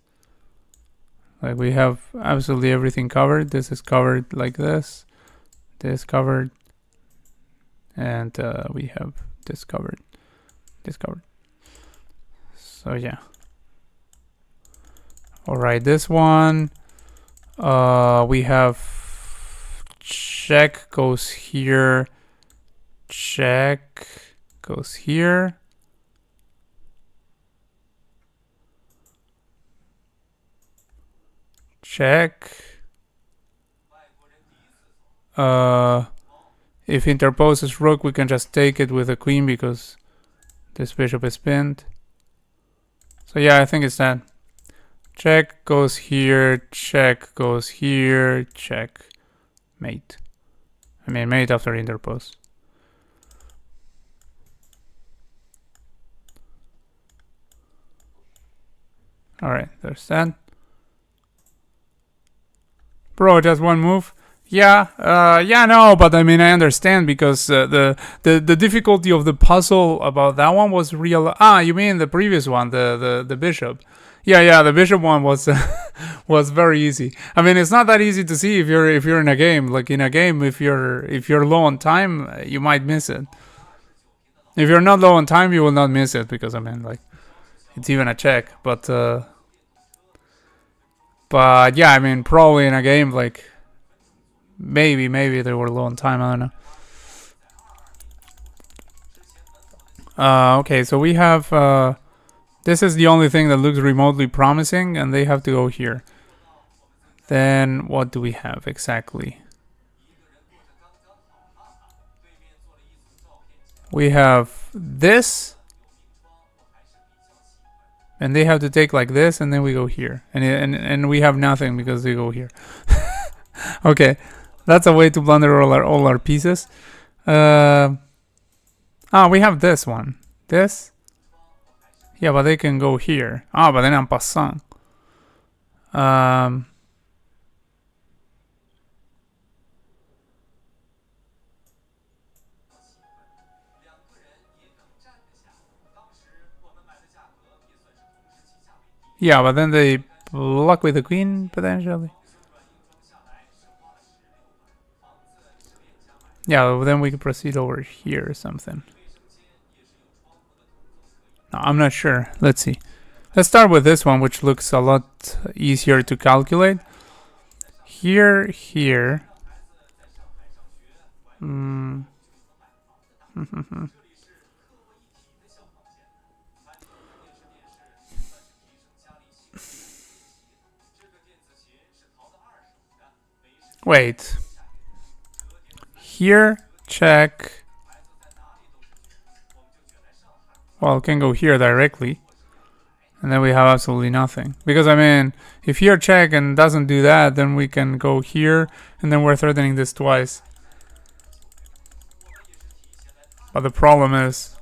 Like, we have absolutely everything covered. This is covered like this. This covered. And we have this covered. This covered. So yeah. Alright, this one. We have check goes here. Check goes here. Check. If interposes rook, we can just take it with a queen because this bishop is pinned. So yeah, I think it's that. Check goes here, check goes here, check, mate. I mean, mate after interpose. Alright, there's that. Bro, just one move. Yeah, no, but I mean, I understand because the difficulty of the puzzle about that one was real. You mean the previous one, the bishop? Yeah, the bishop one was was very easy. I mean, it's not that easy to see if you're in a game. Like in a game, if you're low on time, you might miss it. If you're not low on time, you will not miss it because I mean, like, it's even a check. But yeah, I mean, probably in a game like. Maybe they were low on time. I don't know. Okay, so we have. This is the only thing that looks remotely promising, and they have to go here. Then what do we have exactly? We have this, and they have to take like this, and then we go here, and we have nothing because they go here. Okay. That's a way to blunder all our pieces. We have this one. This? Yeah, but they can go here. But then en passant. Yeah, but then they block with the queen, potentially. Yeah, then we can proceed over here or something. No, I'm not sure. Let's see. Let's start with this one, which looks a lot easier to calculate. Here. Wait. Here, check. Well, can go here directly. And then we have absolutely nothing. Because, I mean, if here check and doesn't do that, then we can go here, and then we're threatening this twice. But the problem is...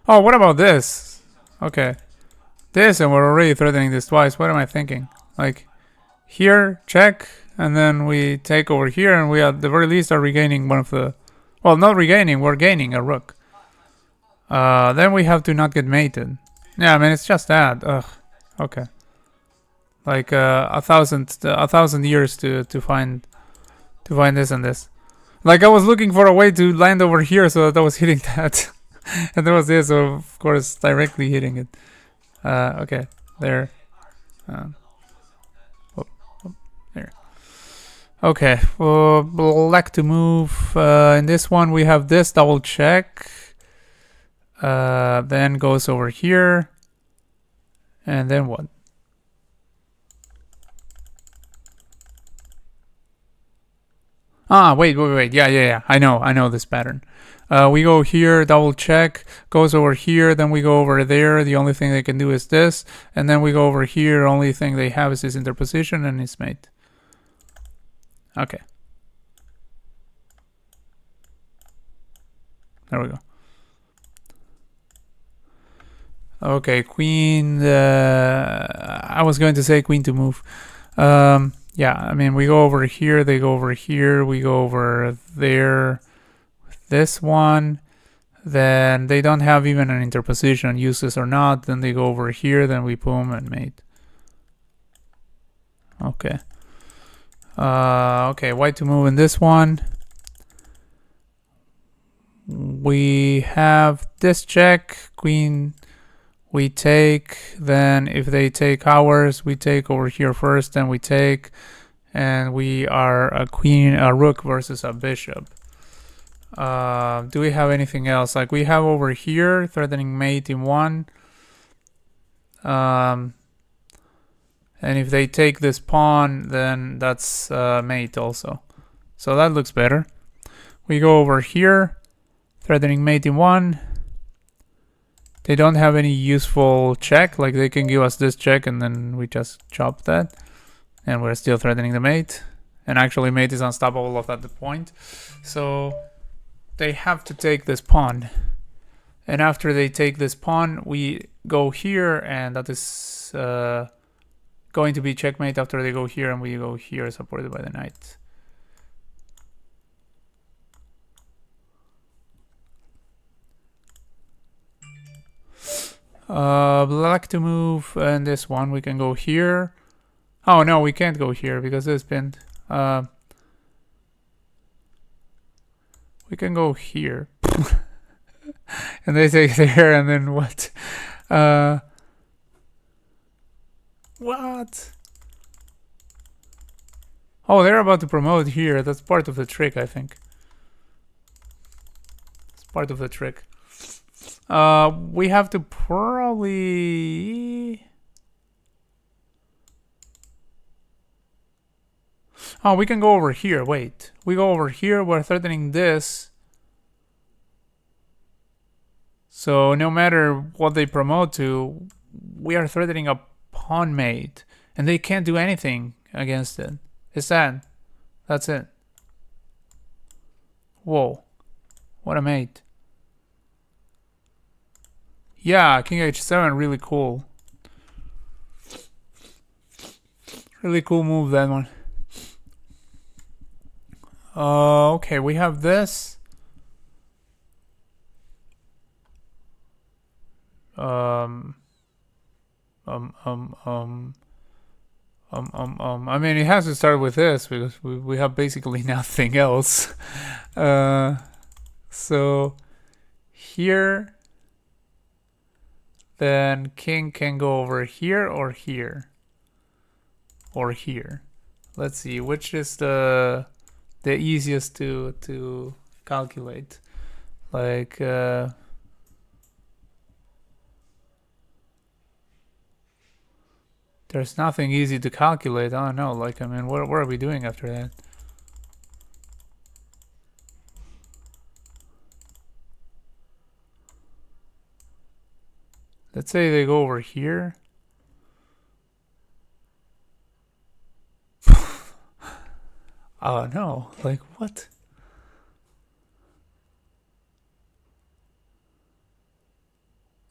Oh, what about this? Okay. This, and we're already threatening this twice. What am I thinking? Like, here, check, and then we take over here, and we at the very least are regaining one of the... Well, not regaining, we're gaining a rook. Then we have to not get mated. Yeah, I mean, it's just that. Ugh. Okay. Like, 1,000 years to find this and this. Like, I was looking for a way to land over here so that I was hitting that. And there was this, so of course, directly hitting it. Okay, there. There. Okay, black to move. In this one, we have this double check. Then goes over here. And then what? Ah, wait. Yeah. I know this pattern. We go here, double check, goes over here, then we go over there. The only thing they can do is this, and then we go over here. Only thing they have is this interposition, and it's mate. Okay. There we go. Okay, queen. I was going to say queen to move. Yeah, I mean, we go over here, they go over here, we go over there. This one, then they don't have even an interposition, useless or not. Then they go over here, then we boom and mate. Okay. Okay, white to move in this one. We have this check, queen. We take, then if they take ours, we take over here first, then we take, and we are a rook versus a bishop. Do we have anything else? Like, we have over here threatening mate in one. And if they take this pawn, then that's mate also. So that looks better. We go over here, threatening mate in one. They don't have any useful check. Like, they can give us this check and then we just chop that. And we're still threatening the mate. And actually mate is unstoppable at that point. So they have to take this pawn. And after they take this pawn, we go here, and that is going to be checkmate after they go here, and we go here supported by the knight. Black to move, and this one we can go here. Oh no, we can't go here because it's pinned. We can go here. And they take there, and then what? What? Oh, they're about to promote here. That's part of the trick, I think. It's part of the trick. We have to probably... Oh, we can go over here. Wait. We go over here. We're threatening this. So no matter what they promote to, we are threatening a pawn mate. And they can't do anything against it. It's that. That's it. Whoa. What a mate. Yeah, king h7, really cool. Really cool move, that one. Okay, we have this. I mean, it has to start with this because we have basically nothing else. So here, then king can go over here or here or here. Let's see which is the easiest to calculate. Like there's nothing easy to calculate. I don't know. Like, I mean, what are we doing after that? Let's say they go over here. Oh no, like what?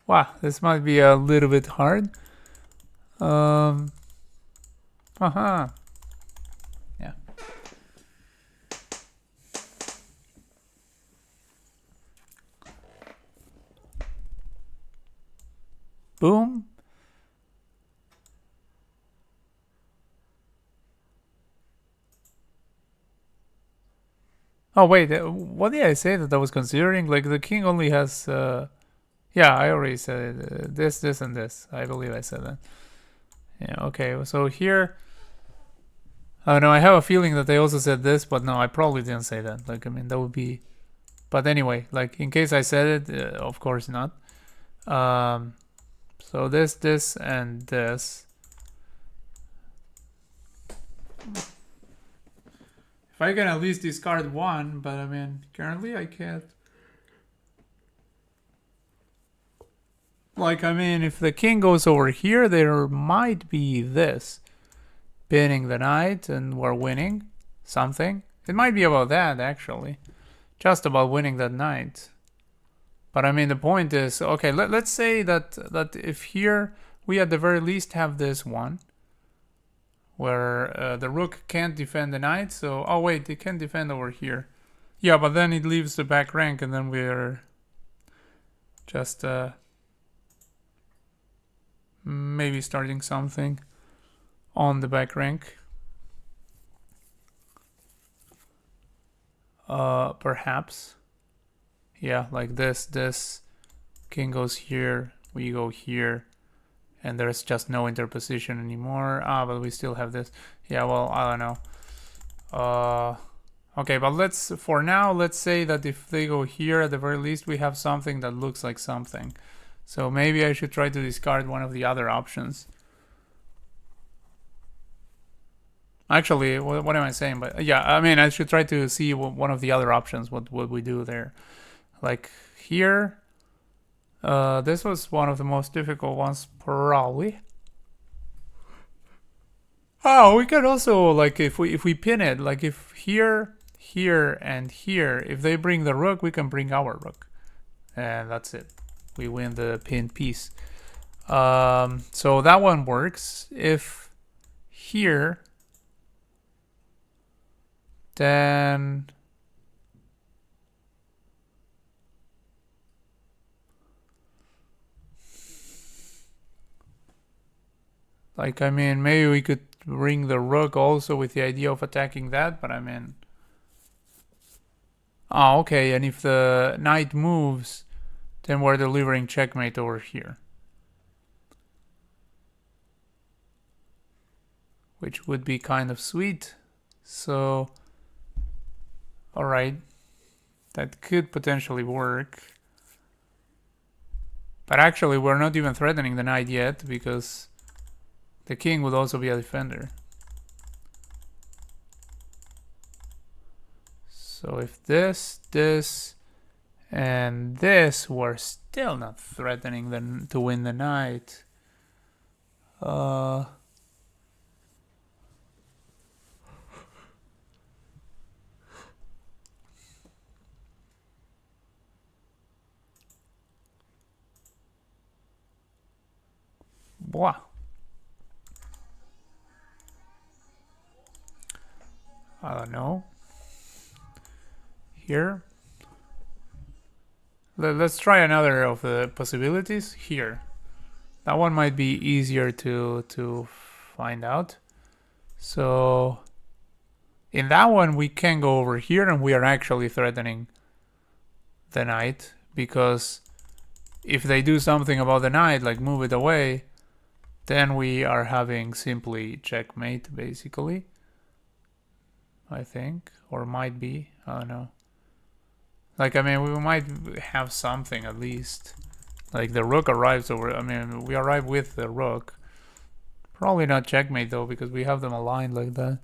Wow, this might be a little bit hard. Uh-huh. Yeah. Boom. Oh wait, what did I say that I was considering? Like the king only has yeah, I already said it. This, and this. I believe I said that. Yeah, okay. So here, oh no, I have a feeling that they also said this, but no, I probably didn't say that. Like, I mean, that would be. But anyway, like in case I said it, of course not. So this, and this. If I can at least discard one, but I mean, currently I can't. Like, I mean, if the king goes over here, there might be this. Pinning the knight, and we're winning something. It might be about that, actually. Just about winning that knight. But I mean, the point is, okay, let's say that if here we at the very least have this one, where the rook can't defend the knight, so, oh wait, it can defend over here. Yeah, but then it leaves the back rank, and then we're just maybe starting something on the back rank. Perhaps. Yeah, like this king goes here, we go here, and there's just no interposition anymore. Ah, but we still have this. Yeah, well, I don't know. Okay, but for now, let's say that if they go here, at the very least, we have something that looks like something. So maybe I should try to discard one of the other options. Actually, what am I saying? But yeah, I mean, I should try to see one of the other options. What would we do there? Like here, this was one of the most difficult ones, probably. Oh, we can also, like, if we pin it, like if here, here, and here, if they bring the rook, we can bring our rook, and that's it. We win the pin piece. So that one works. If here, then like, I mean, maybe we could bring the rook also with the idea of attacking that, but I mean, oh, okay, and if the knight moves, then we're delivering checkmate over here, which would be kind of sweet. So alright, that could potentially work. But actually, we're not even threatening the knight yet, because the king would also be a defender. So if this, and this were still not threatening to win the knight, wow. I don't know. Here. Let's try another of the possibilities here. That one might be easier to find out. So in that one, we can go over here, and we are actually threatening the knight, because if they do something about the knight, like move it away, then we are having simply checkmate, basically. I think, or might be, I don't know. Like, I mean, we might have something at least. Like, the rook arrives over, I mean, we arrive with the rook. Probably not checkmate, though, because we have them aligned like that.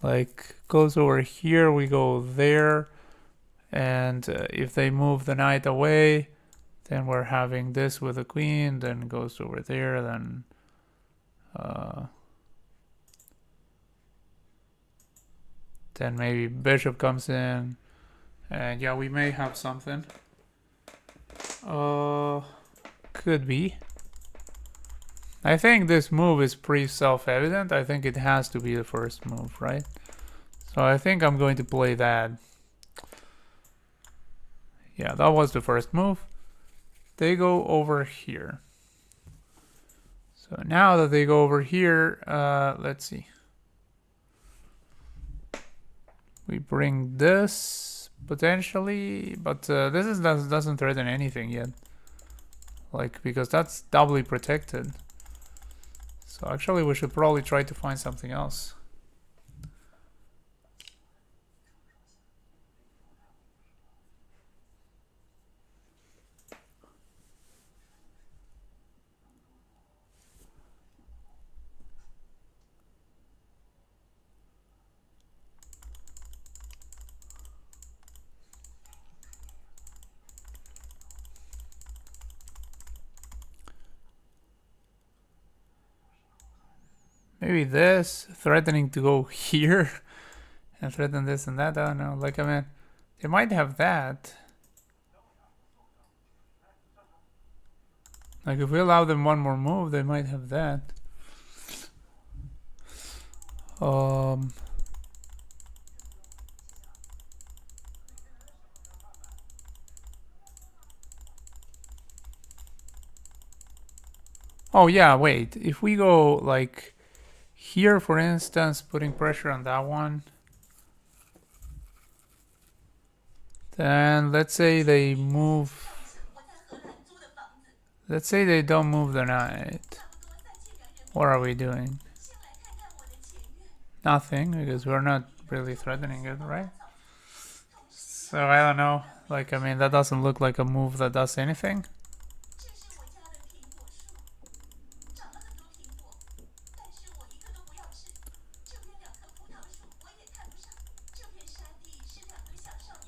Like, goes over here, we go there. And if they move the knight away, Then we're having this with the queen, then goes over there, then then maybe bishop comes in, and yeah, we may have something. Could be. I think this move is pretty self-evident. I think it has to be the first move, right? So I think I'm going to play that. Yeah, that was the first move. They go over here. So now that they go over here, let's see. We bring this potentially, but this doesn't threaten anything yet. Like, because that's doubly protected. So actually we should probably try to find something else. Maybe this, threatening to go here and threaten this and that, I don't know. Like, I mean, they might have that. Like, if we allow them one more move, they might have that. Oh yeah, wait. If we go, like, here, for instance, putting pressure on that one, then let's say they move. Let's say they don't move the knight. What are we doing? Nothing, because we're not really threatening it, right? So I don't know. Like, I mean, that doesn't look like a move that does anything.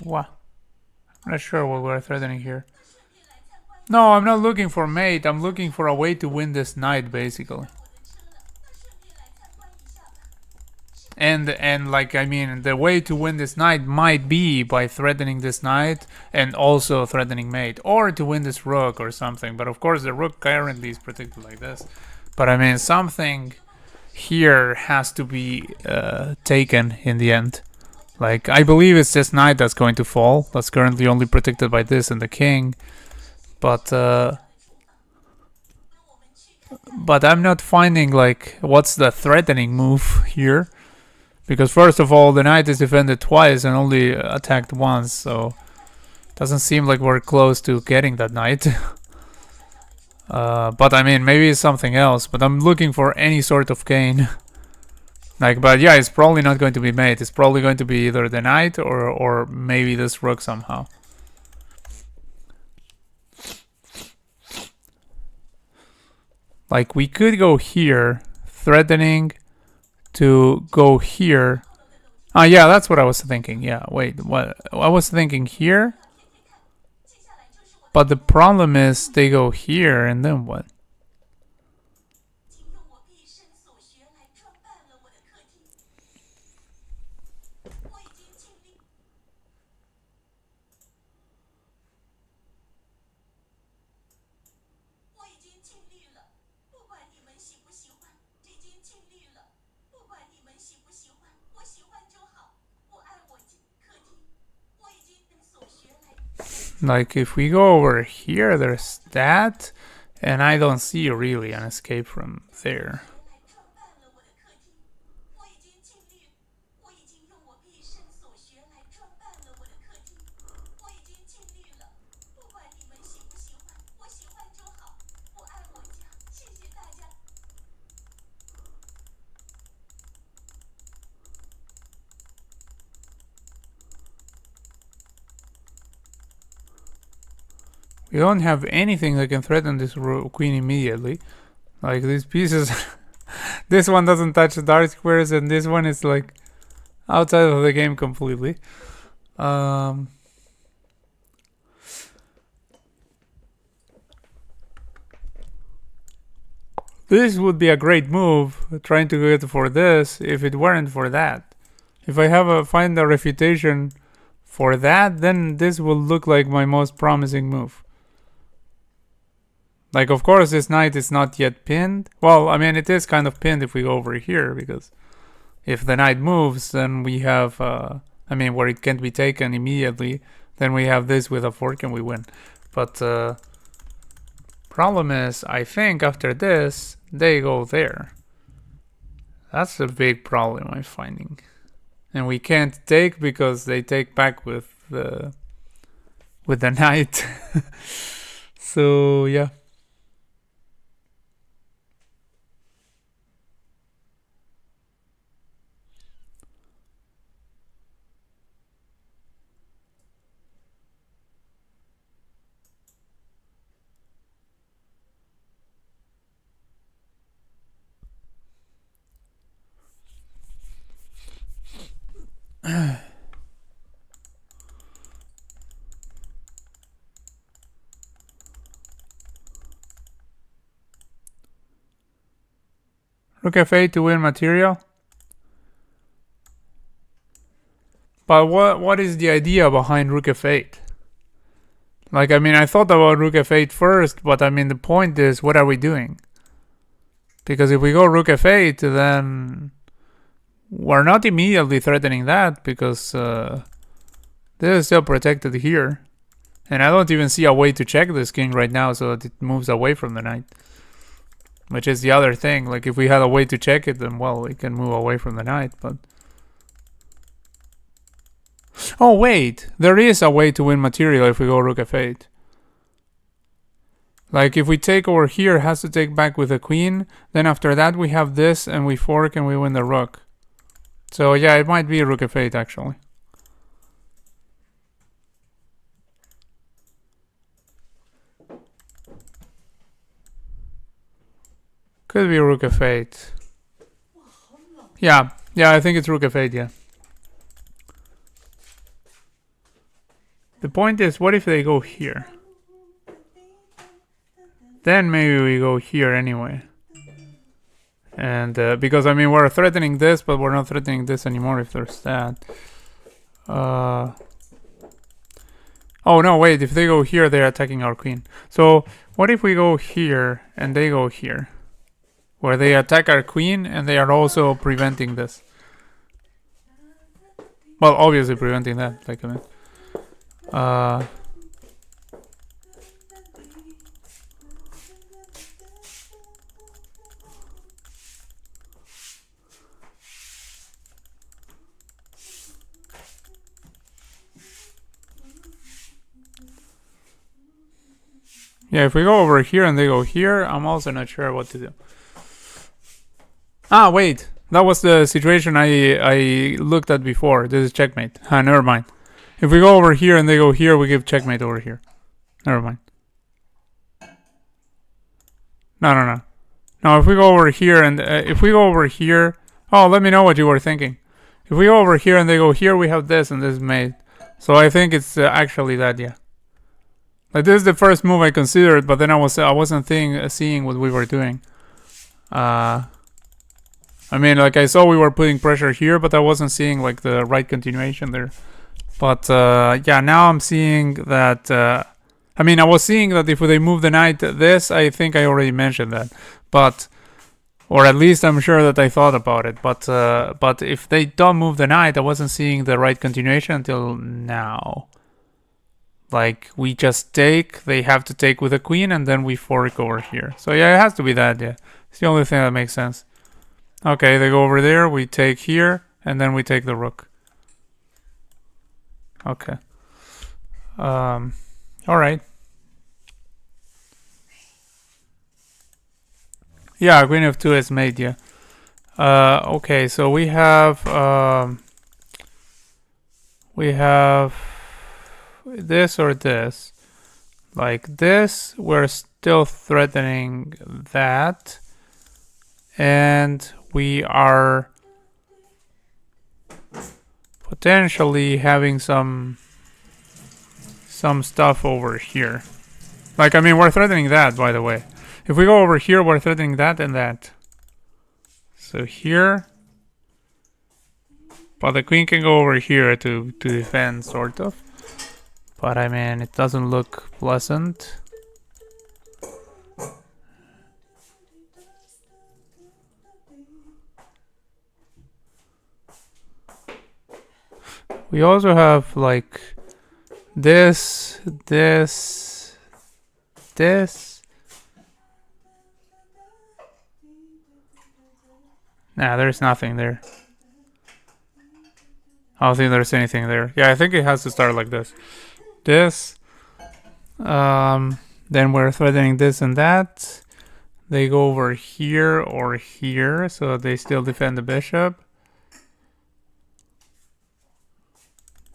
What? I'm not sure what we're threatening here. No, I'm not looking for mate. I'm looking for a way to win this knight, basically. And like, I mean, the way to win this knight might be by threatening this knight and also threatening mate, or to win this rook or something. But of course, the rook currently is protected like this. But I mean, something here has to be taken in the end. Like, I believe it's this knight that's going to fall. That's currently only protected by this and the king. But I'm not finding, like, what's the threatening move here. Because first of all, the knight is defended twice and only attacked once. So doesn't seem like we're close to getting that knight. But I mean, maybe it's something else. But I'm looking for any sort of gain. Like, but yeah, it's probably not going to be mate. It's probably going to be either the knight or maybe this rook somehow. Like, we could go here, threatening to go here. Ah, yeah, that's what I was thinking. Yeah, wait, what? I was thinking here. But the problem is they go here, and then what? Like, if we go over here, there's that, and I don't see really an escape from there. We don't have anything that can threaten this queen immediately. Like, these pieces... this one doesn't touch the dark squares, and this one is, like, outside of the game completely. This would be a great move, trying to get for this, if it weren't for that. If I find a refutation for that, then this will look like my most promising move. Like, of course, this knight is not yet pinned. Well, I mean, it is kind of pinned if we go over here, because if the knight moves, then we have, I mean, where it can't be taken immediately, then we have this with a fork and we win. But problem is, I think after this, they go there. That's a big problem I'm finding. And we can't take because they take back with the knight. So, yeah. Rook f8 to win material. But what is the idea behind Rook f8? Like, I mean, I thought about Rook f8 first, but I mean, the point is, what are we doing? Because if we go Rook f8, then we're not immediately threatening that, because this is still protected here. And I don't even see a way to check this king right now, so that it moves away from the knight. Which is the other thing. Like, if we had a way to check it, then, well, it can move away from the knight, but... Oh, wait! There is a way to win material if we go Rook f8. Like, if we take over here, it has to take back with the queen. Then after that, we have this, and we fork, and we win the rook. So, yeah, it might be Rook f8, actually. Could be Rook f8. Yeah, I think it's Rook f8, yeah. The point is, what if they go here? Then maybe we go here anyway. And because, I mean, we're threatening this, but we're not threatening this anymore if there's that. Oh, no, wait, if they go here, they're attacking our queen. So, what if we go here and they go here? Where they attack our queen and they are also preventing this. Well, obviously preventing that, like, I mean. Yeah, if we go over here and they go here, I'm also not sure what to do. Ah, wait. That was the situation I looked at before. This is checkmate. Never mind. If we go over here and they go here, we give checkmate over here. Never mind. No. Now, if we go over here and if we go over here... Oh, let me know what you were thinking. If we go over here and they go here, we have this and this is made. So I think it's actually that, yeah. Like, this is the first move I considered, but then I wasn't seeing what we were doing. I mean, like, I saw we were putting pressure here, but I wasn't seeing, like, the right continuation there. But, yeah, now I'm seeing that... I mean, I was seeing that if they move the knight this, I think I already mentioned that. But... Or at least I'm sure that I thought about it. But if they don't move the knight, I wasn't seeing the right continuation until now. Like, we just take, they have to take with the queen, and then we fork over here. So, yeah, it has to be that, yeah. It's the only thing that makes sense. Okay, they go over there, we take here, and then we take the rook. Okay. Alright. Yeah, queen of 2 is made, yeah. Okay, so we have this or this. Like this, we're still threatening that. And we are potentially having some stuff over here. Like, I mean, we're threatening that, by the way. If we go over here, we're threatening that and that. So here. But the queen can go over here to defend, sort of. But I mean, it doesn't look pleasant. We also have like this. Nah, there's nothing there. I don't think there's anything there. Yeah, I think it has to start like this. Then we're threatening this and that. They go over here or here, so they still defend the bishop.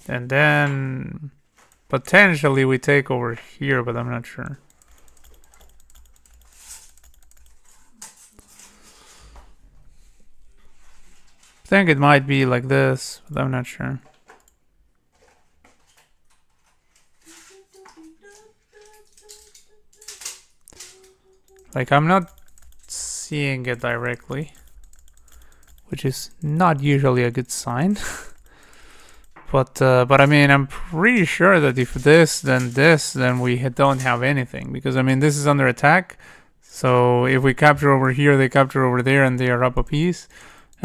And then potentially we take over here, but I'm not sure. I think it might be like this, but I'm not sure. Like, I'm not seeing it directly, which is not usually a good sign. But I mean, I'm pretty sure that if this, then we don't have anything. Because, I mean, this is under attack. So if we capture over here, they capture over there, and they are up a piece.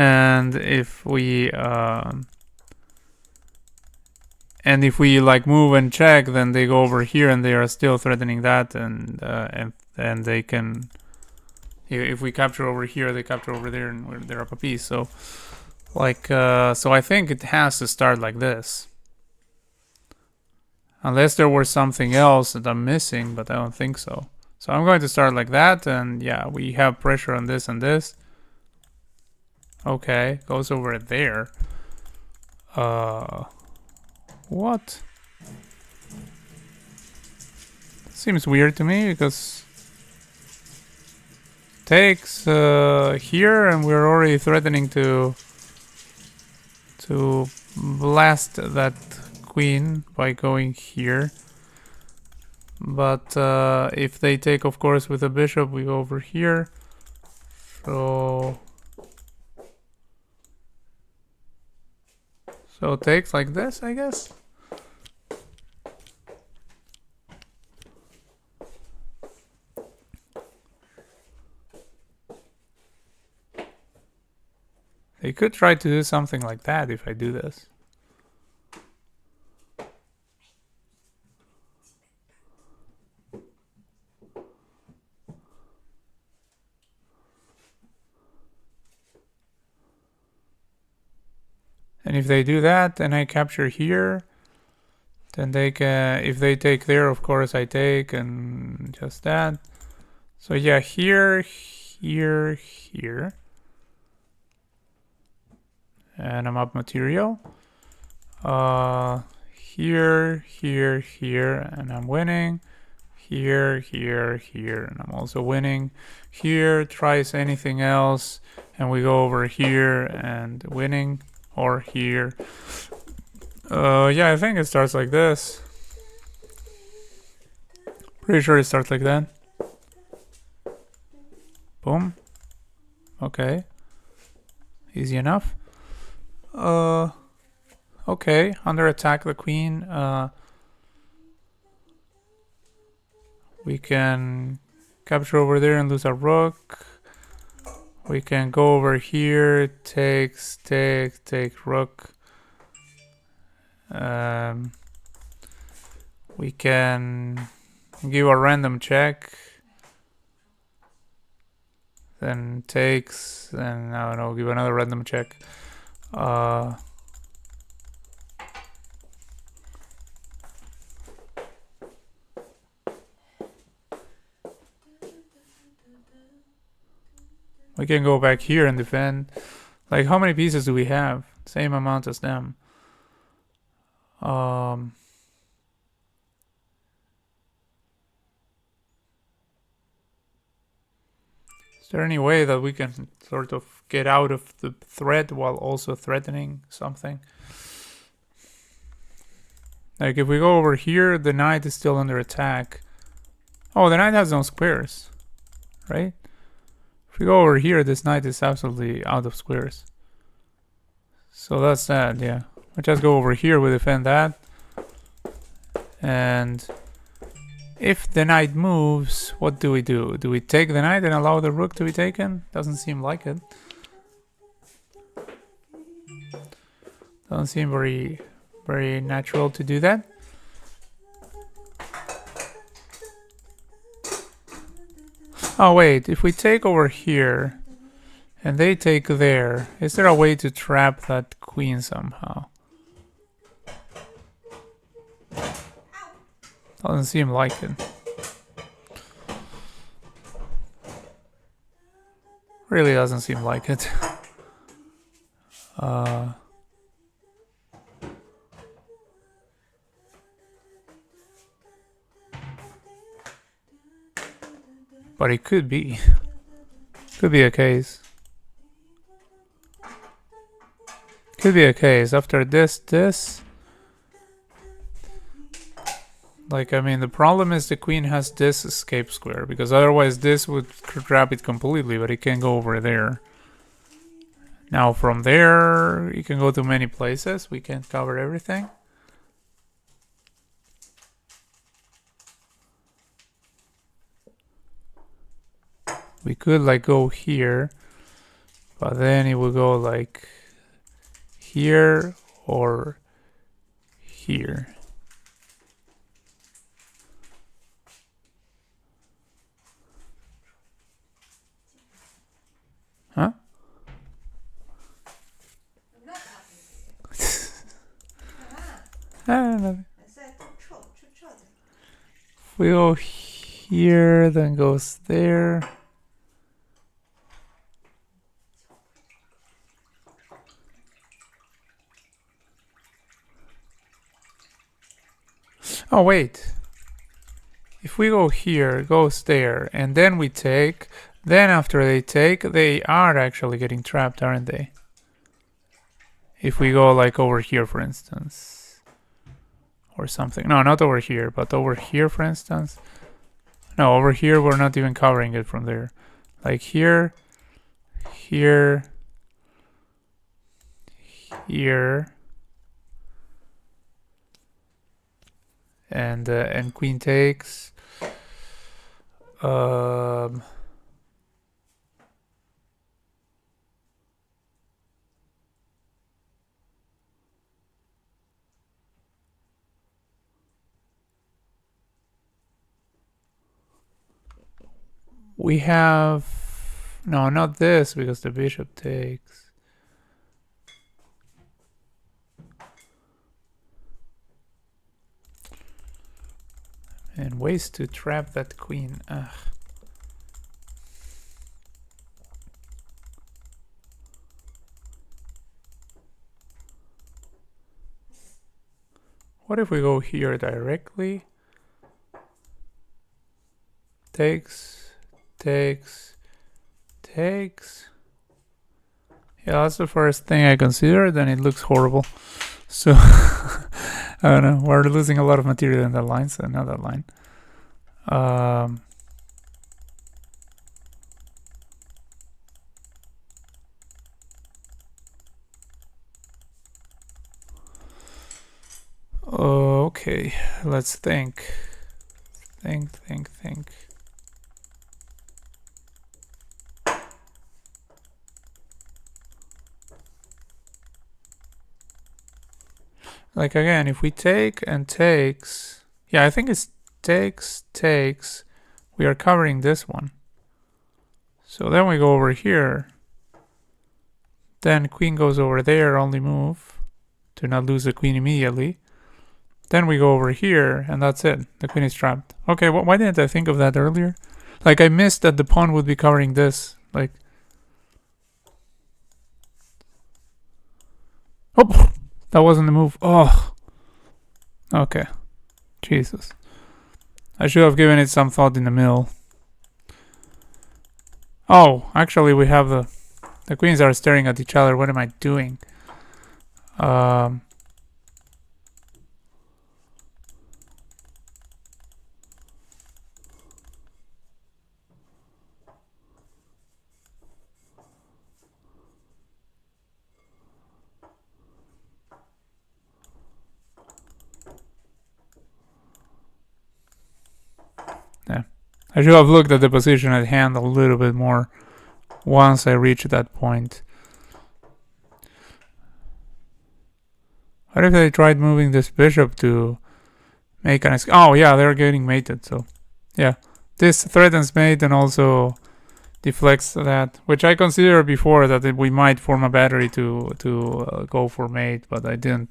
And if we like move and check, then they go over here, and they are still threatening that, and they can. If we capture over here, they capture over there, and they're up a piece. So, like, so I think it has to start like this, unless there was something else that I'm missing, but I don't think so. So I'm going to start like that, and yeah, we have pressure on this and this. Okay, goes over there. What? Seems weird to me because takes here, and we're already threatening to blast that queen by going here. But if they take, of course, with a bishop, we go over here. So it takes like this, I guess. They could try to do something like that if I do this. And if they do that, and I capture here, then they can, if they take there, of course I take, and just that. So yeah, here. And I'm up material. Here, and I'm winning. Here, and I'm also winning. Here, tries anything else, and we go over here and winning. Or here. Yeah, I think it starts like this. Pretty sure it starts like that. Boom. Okay. Easy enough. Okay, under attack the queen. We can capture over there and lose a rook. We can go over here, take rook. We can give a random check. Then takes, and I don't know, give another random check. We can go back here and defend. Like, how many pieces do we have? Same amount as them. Is there any way that we can sort of get out of the threat while also threatening something? Like, if we go over here, the knight is still under attack. Oh, the knight has no squares. right? If we go over here, this knight is absolutely out of squares. So that's that, yeah. I just go over here, we defend that. And if the knight moves, what do we do? Do we take the knight and allow the rook to be taken? Doesn't seem like it. Doesn't seem very, very natural to do that. Oh wait, if we take over here and they take there, is there a way to trap that queen somehow? Doesn't seem like it. Really doesn't seem like it. But it could be. Could be a case. Could be a case. After this. Like, I mean, the problem is the queen has this escape square, because otherwise this would grab it completely, but it can go over there. Now from there, you can go to many places. We can't cover everything. We could like go here, but then it will go like here or here. Huh? If we go here, then goes there. Oh, wait. If we go here, goes there, and then we take, then after they take, they are actually getting trapped, aren't they? If we go like over here, for instance. Or something. No, not over here, but over here, for instance. No, over here, we're not even covering it from there. Like here, here, here. And queen takes. We have no, not this, because the bishop takes. And ways to trap that queen. Ugh. What if we go here directly? Takes, takes, takes. Yeah, that's the first thing I considered, and it looks horrible. So, I don't know. We're losing a lot of material in that line, so not that line. Okay, let's think. Think. Like again, if we take and takes, yeah, I think it's takes, we are covering this one. So then we go over here. Then queen goes over there, only move to not lose the queen immediately. Then we go over here, and that's it. The queen is trapped. Okay, why didn't I think of that earlier? Like, I missed that the pawn would be covering this. Like, oh, that wasn't the move. Oh, okay. Jesus. I should have given it some thought in the middle. Oh, actually, we have the queens are staring at each other. What am I doing? I should have looked at the position at hand a little bit more once I reached that point. What if they tried moving this bishop to make an escape? Oh yeah, they're getting mated, so yeah. This threatens mate and also deflects that, which I considered before that we might form a battery to go for mate, but I didn't.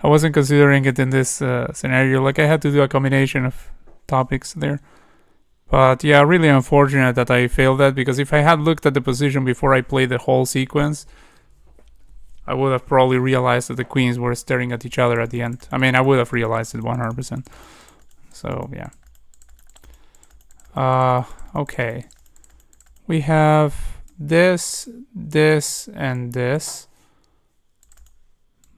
I wasn't considering it in this scenario. Like I had to do a combination of topics there. But yeah, really unfortunate that I failed that, because if I had looked at the position before I played the whole sequence, I would have probably realized that the queens were staring at each other at the end. I mean, I would have realized it 100%. So yeah. Okay. We have this, this, and this.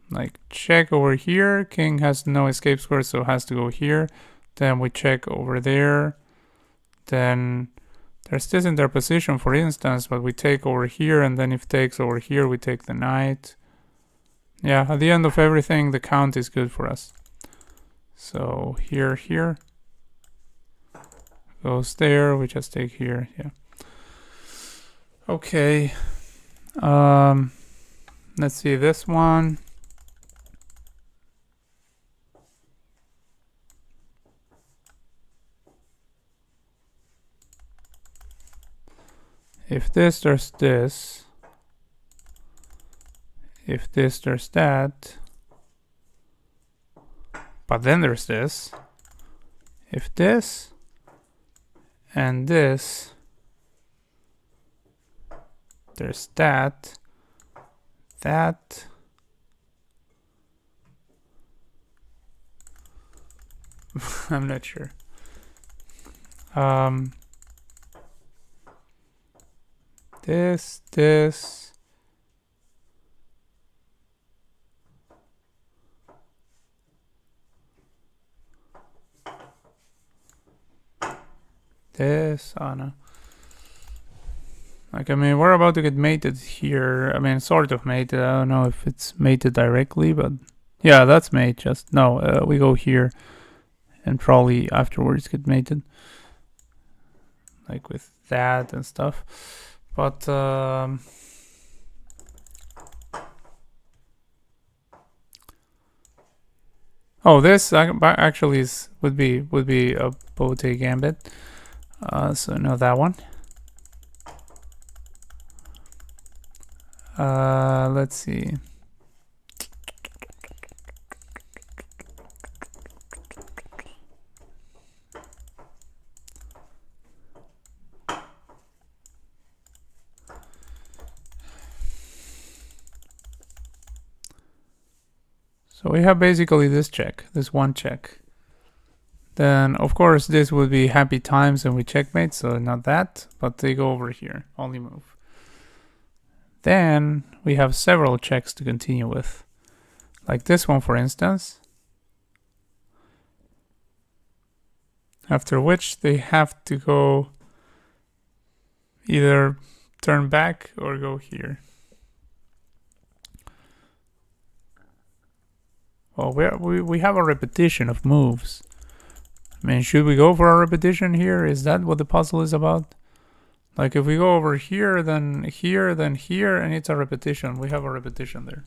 Like, check over here. King has no escape square, so has to go here. Then we check over there. Then there's this in their position, for instance, but we take over here, and then if takes over here, we take the knight. Yeah, at the end of everything, the count is good for us. So here, here. Goes there, we just take here, yeah. Okay. Let's see this one. If this, there's this. If this, there's that. But then there's this. If this and this, there's that. That. I'm not sure. This. This, oh no. Like, I mean, we're about to get mated here. I mean, sort of mated. I don't know if it's mated directly, but yeah, that's mate. Just no, we go here and probably afterwards get mated. Like with that and stuff. But oh, this actually would be a bote gambit. So no, that one. Let's see. So we have basically this check, this one check. Then, of course, this would be happy times and we checkmate, so not that, but they go over here, only move. Then we have several checks to continue with. Like this one, for instance. After which they have to go either turn back or go here. Well, we have a repetition of moves. I mean, should we go for a repetition here? Is that what the puzzle is about? Like, if we go over here, then here, then here, and it's a repetition. We have a repetition there.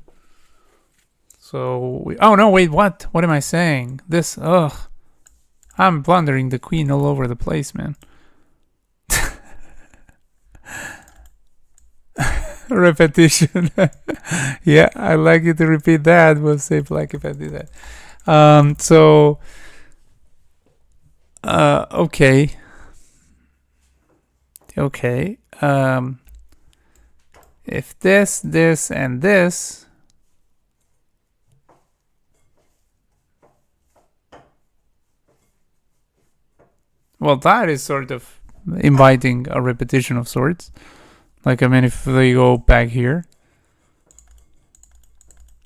So, oh no, wait, what? What am I saying? This, ugh. I'm blundering the queen all over the place, man. Repetition. Yeah, I'd like you to repeat that. We'll say black if I do that. Okay. Okay. If this, this, and this, well, that is sort of inviting a repetition of sorts. Like, I mean, if they go back here,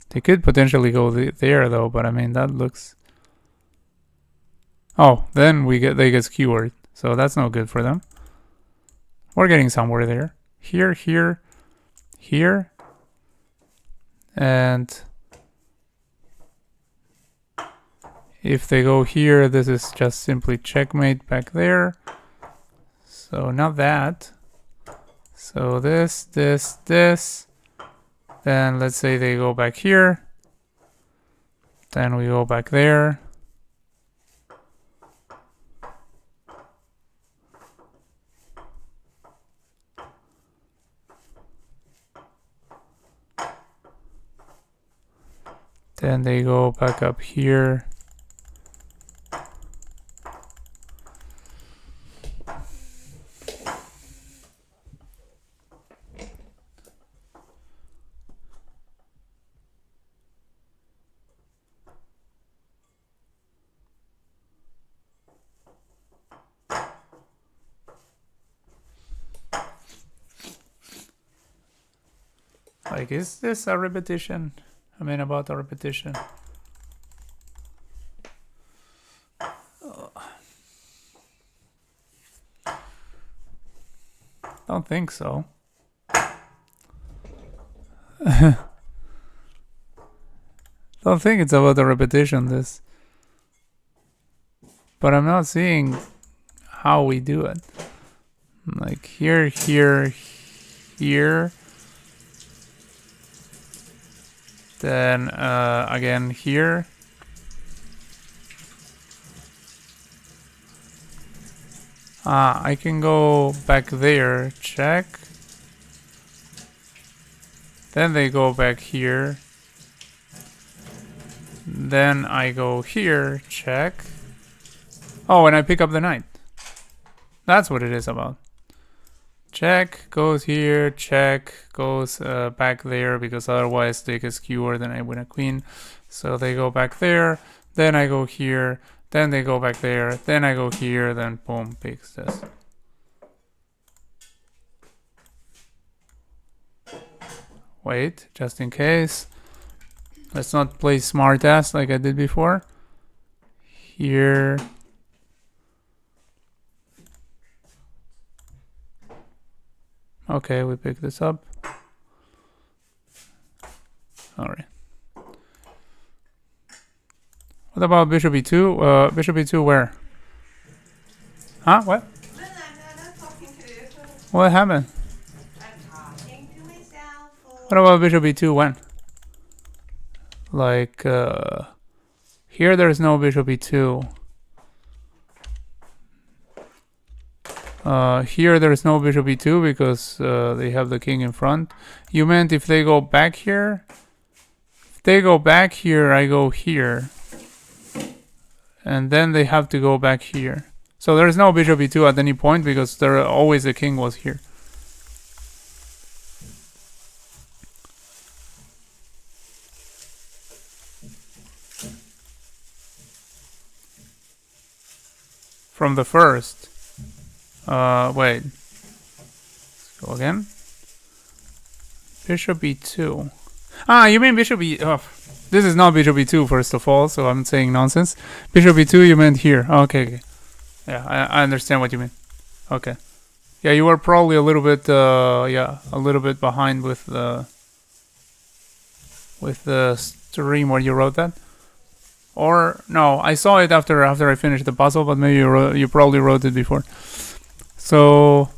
they could potentially go there, though. But I mean, that looks. Oh, then they get skewered, so that's no good for them. We're getting somewhere there. Here, here, here, and if they go here, this is just simply checkmate back there. So not that. So this, this. Then let's say they go back here. Then we go back there. Then they go back up here. Like, is this a repetition? I mean, about a repetition. Don't think so. Don't think it's about a repetition, this. But I'm not seeing how we do it. Like here, here, here. Then again here. I can go back there, check. Then they go back here. Then I go here, check. Oh, and I pick up the knight. That's what it is about. Check, goes here, check, goes back there, because otherwise they get skewered and I win a queen. So they go back there, then I go here, then they go back there, then I go here, then boom, picks this. Wait, just in case. Let's not play smartass like I did before. Here. Okay, we pick this up. Alright. What about bishop e2? Bishop e2 where? Huh? What? What happened? What about bishop e2 when? Like, here there's no bishop e2. Here there's no bishop e2 because they have the king in front. You meant if they go back here? If they go back here, I go here. And then they have to go back here. So there's no bishop e2 at any point because there always the king was here. From the first. Wait. Let's go again. Bishop e2. Ah, you mean bishop e... Oh, this is not bishop e2, first of all, so I'm saying nonsense. Bishop e2, you meant here. Okay. Yeah, I understand what you mean. Okay. Yeah, you were probably a little bit, a little bit behind with the stream where you wrote that. Or no, I saw it after I finished the puzzle, but maybe you probably wrote it before. So,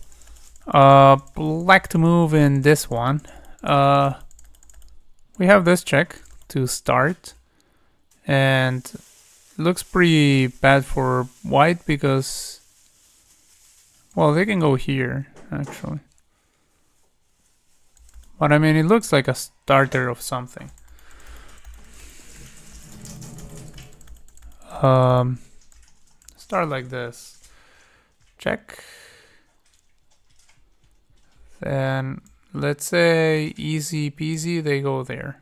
black to move in this one. We have this check to start, and it looks pretty bad for white because, well, they can go here actually. But I mean, it looks like a starter of something. Start like this. Check. Then let's say easy peasy, they go there.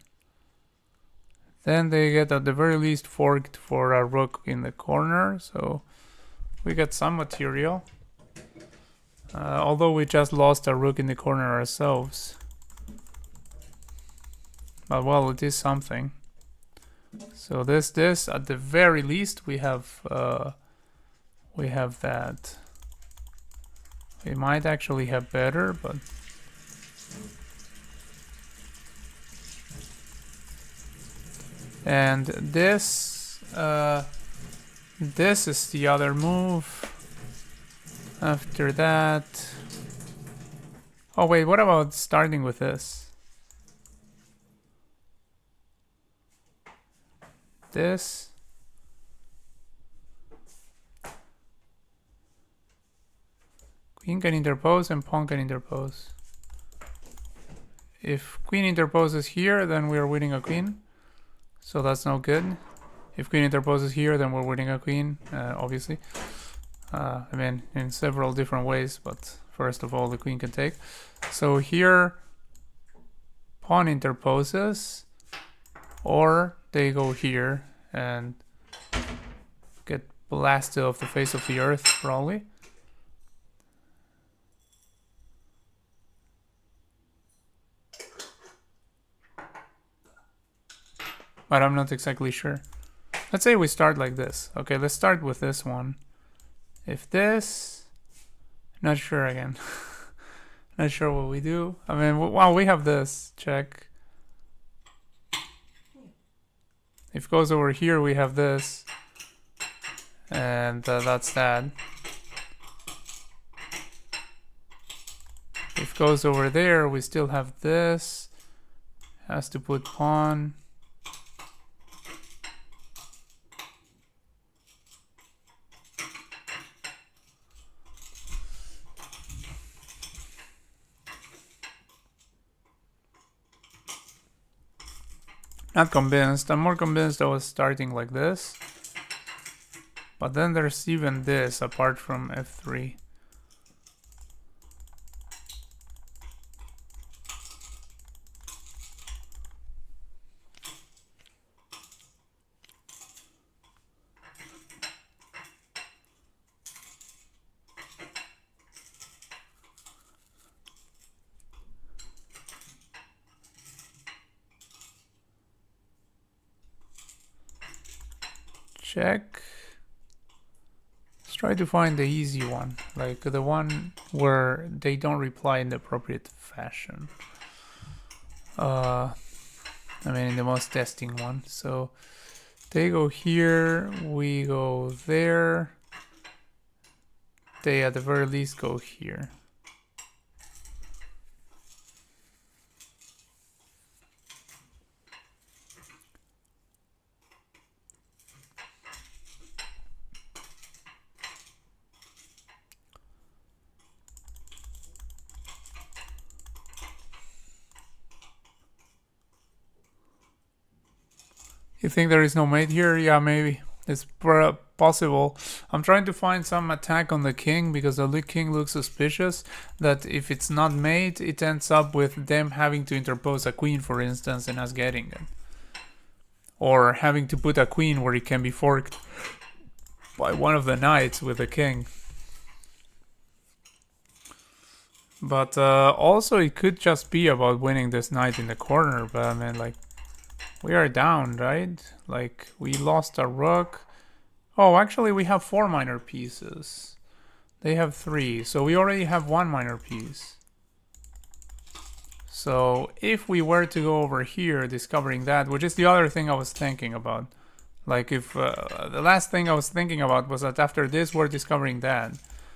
Then they get at the very least forked for a rook in the corner, so we get some material. Although we just lost a rook in the corner ourselves. But well, it is something. So this at the very least we have that. We might actually have better, but and this is the other move. After that... Oh wait, what about starting with this? This. Queen can interpose and pawn can interpose. If queen interposes here, then we are winning a queen. So that's no good. If queen interposes here, then we're winning a queen, obviously. I mean, in several different ways, but first of all, the queen can take. So here, pawn interposes, or they go here and get blasted off the face of the earth, probably. But I'm not exactly sure. Let's say we start like this. Okay, let's start with this one. If this... Not sure again. Not sure what we do. I mean, well, we have this. Check. If it goes over here, we have this. And that's that. If it goes over there, we still have this. Has to put pawn. Not convinced. I'm more convinced I was starting like this. But then there's even this apart from f3. Check. Let's try to find the easy one, like the one where they don't reply in the appropriate fashion. I mean, in the most testing one. So they go here, we go there. They at the very least go here. You think there is no mate here? Yeah, maybe. It's possible. I'm trying to find some attack on the king because the king looks suspicious. That if it's not mate, it ends up with them having to interpose a queen, for instance, and us getting it. Or having to put a queen where it can be forked by one of the knights with the king. But also it could just be about winning this knight in the corner, but I mean, like, we are down, right? Like, we lost a rook. Oh, actually, we have 4 minor pieces. They have 3, so we already have 1 minor piece. So, if we were to go over here, discovering that, which is the other thing I was thinking about. Like, if the last thing I was thinking about was that after this, we're discovering that.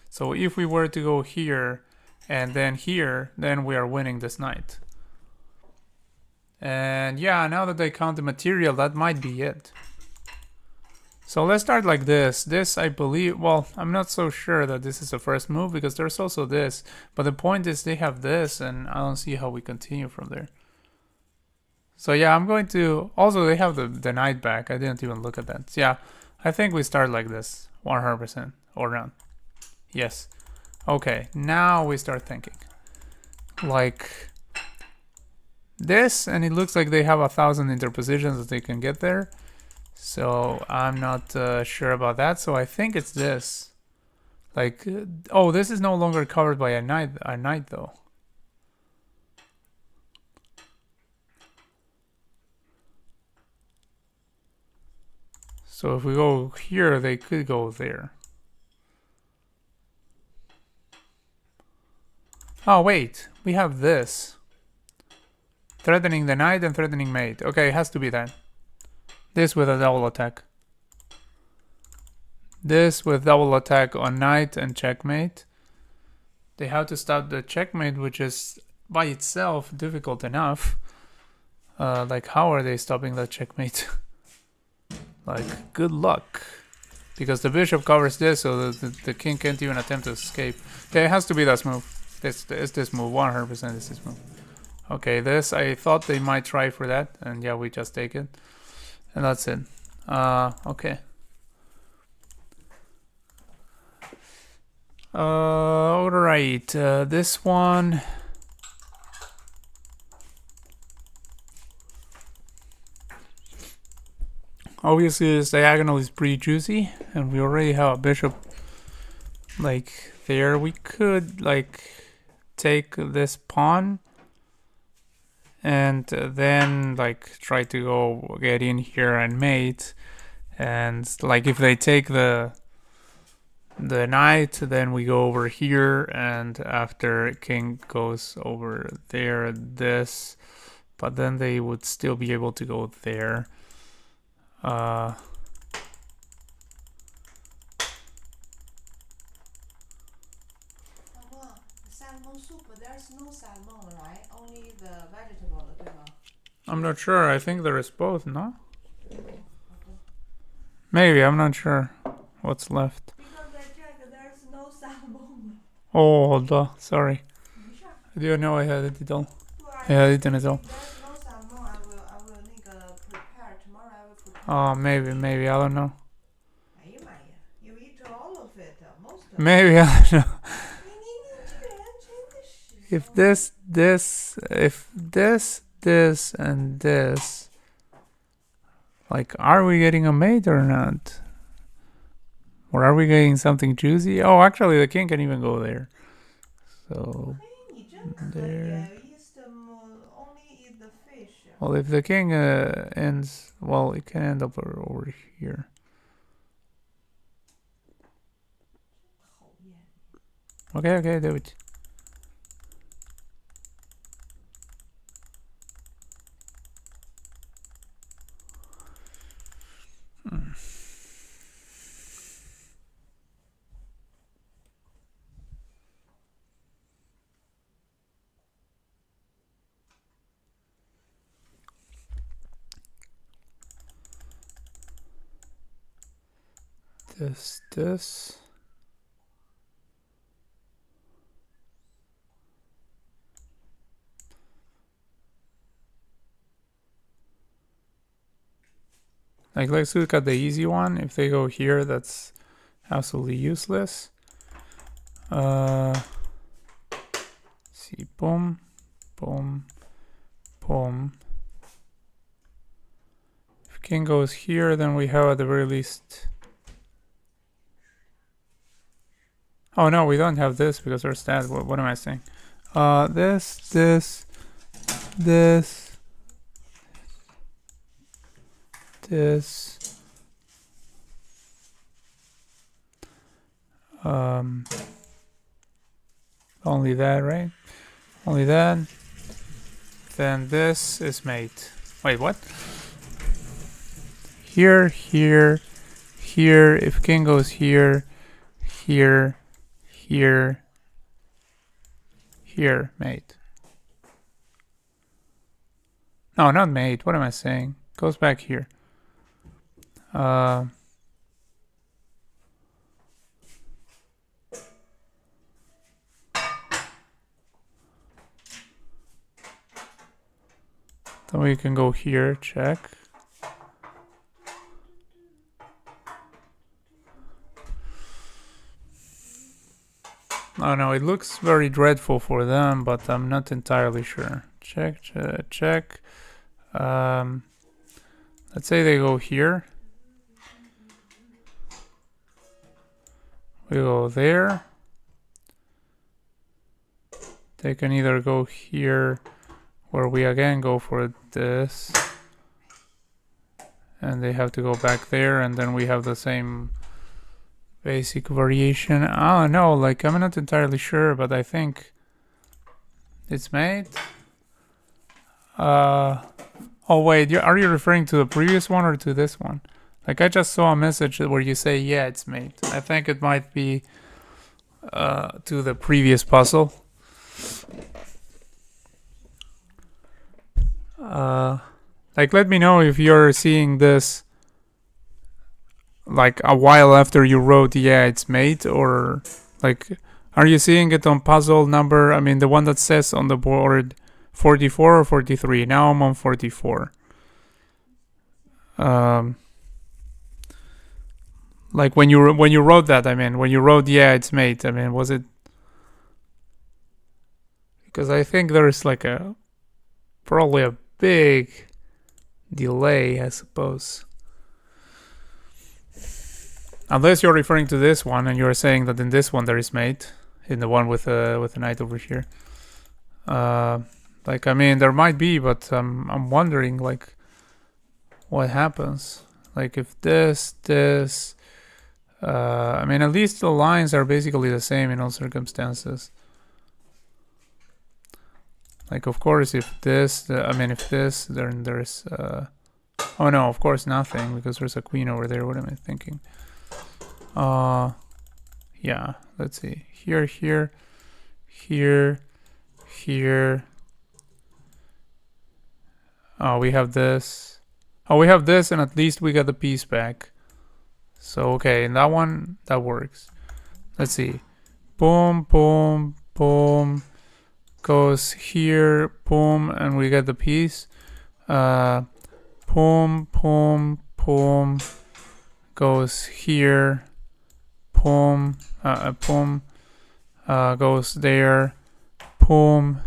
So, if we were to go here and then here, then we are winning this knight. And yeah, now that I count the material, that might be it. So let's start like this. This, I believe, well, I'm not so sure that this is the first move because there's also this. But the point is they have this and I don't see how we continue from there. So yeah, I'm going to... Also, they have the knight back. I didn't even look at that. So yeah, I think we start like this. 100% or not. Yes. Okay, now we start thinking. Like... this, and it looks like they have 1,000 interpositions that they can get there. So I'm not sure about that. So I think it's this. Like, oh, this is no longer covered by a knight though. So if we go here, they could go there. Oh, wait, we have this. Threatening the knight and threatening mate. Okay, it has to be that. This with a double attack. This with double attack on knight and checkmate. they have to stop the checkmate, which is by itself difficult enough. Like, how are they stopping that checkmate? Like, good luck. Because the bishop covers this, so the king can't even attempt to escape. Okay, it has to be this move. It's this move, 100% is this move. Okay, this, I thought they might try for that, and yeah, we just take it. And that's it. Okay. Alright, this one... Obviously, this diagonal is pretty juicy, and we already have a bishop, like, there. We could, like, take this pawn, and then, like, try to go get in here and mate. And, like, if they take the knight, then we go over here, and after king goes over there, this. But then they would still be able to go there. Salmon soup, there's no salmon, right? Only the vegetable, 对吗? I'm not sure. I think there is both, no? Maybe, I'm not sure what's left. Because I checked, there's no salmon. Oh, hold on. Sorry. I didn't know I had it at all. Yeah, I didn't at all. There's no salmon. I will prepare tomorrow. I will prepare. Oh, maybe. I don't know. You eat all of it, most of it. Maybe, I don't know. If this, and this, like, are we getting a mate or not? Or are we getting something juicy? Oh, actually, the king can even go there. So, there. Only eat the fish. Well, if the king ends, well, it can end up over here. Okay, do it. This. Like, let's look at the easy one. If they go here, that's absolutely useless. See, boom. If king goes here, then we have at the very least... Oh no, we don't have this because there's that. What am I saying? This. Only that, right? Only that. Then this is made. Wait, what? Here. If king goes here, mate. No, not mate. What am I saying? Goes back here. Then we can go here, check. Oh no, it looks very dreadful for them, but I'm not entirely sure. Check. Let's say they go here. We go there. They can either go here, where we again go for this. And they have to go back there, and then we have the same basic variation. I don't know, like, I'm not entirely sure, but I think it's made. Oh wait, are you referring to the previous one or to this one? Like, I just saw a message where you say, yeah, it's made. I think it might be to the previous puzzle. Like, let me know if you're seeing this like a while after you wrote, yeah, it's made, or like, are you seeing it on puzzle number? I mean, the one that says on the board 44 or 43. Now I'm on 44. Like when you wrote that, I mean, when you wrote, yeah, it's made. I mean, was it? Because I think there's like probably a big delay, I suppose. Unless you're referring to this one and you're saying that in this one there is mate, in the one with the knight over here. Like, I mean, there might be, but I'm wondering like what happens. Like if this. I mean, at least the lines are basically the same in all circumstances. Like, of course, if this, if this, then there's. Oh no, of course nothing because there's a queen over there. What am I thinking? Yeah, let's see. Here. Oh, we have this. Oh, we have this, and at least we got the piece back. So, okay, in that one, that works. Let's see. Boom, boom, boom. Goes here, boom, and we get the piece. Boom, boom, boom. Goes here. Boom, boom, goes there, boom,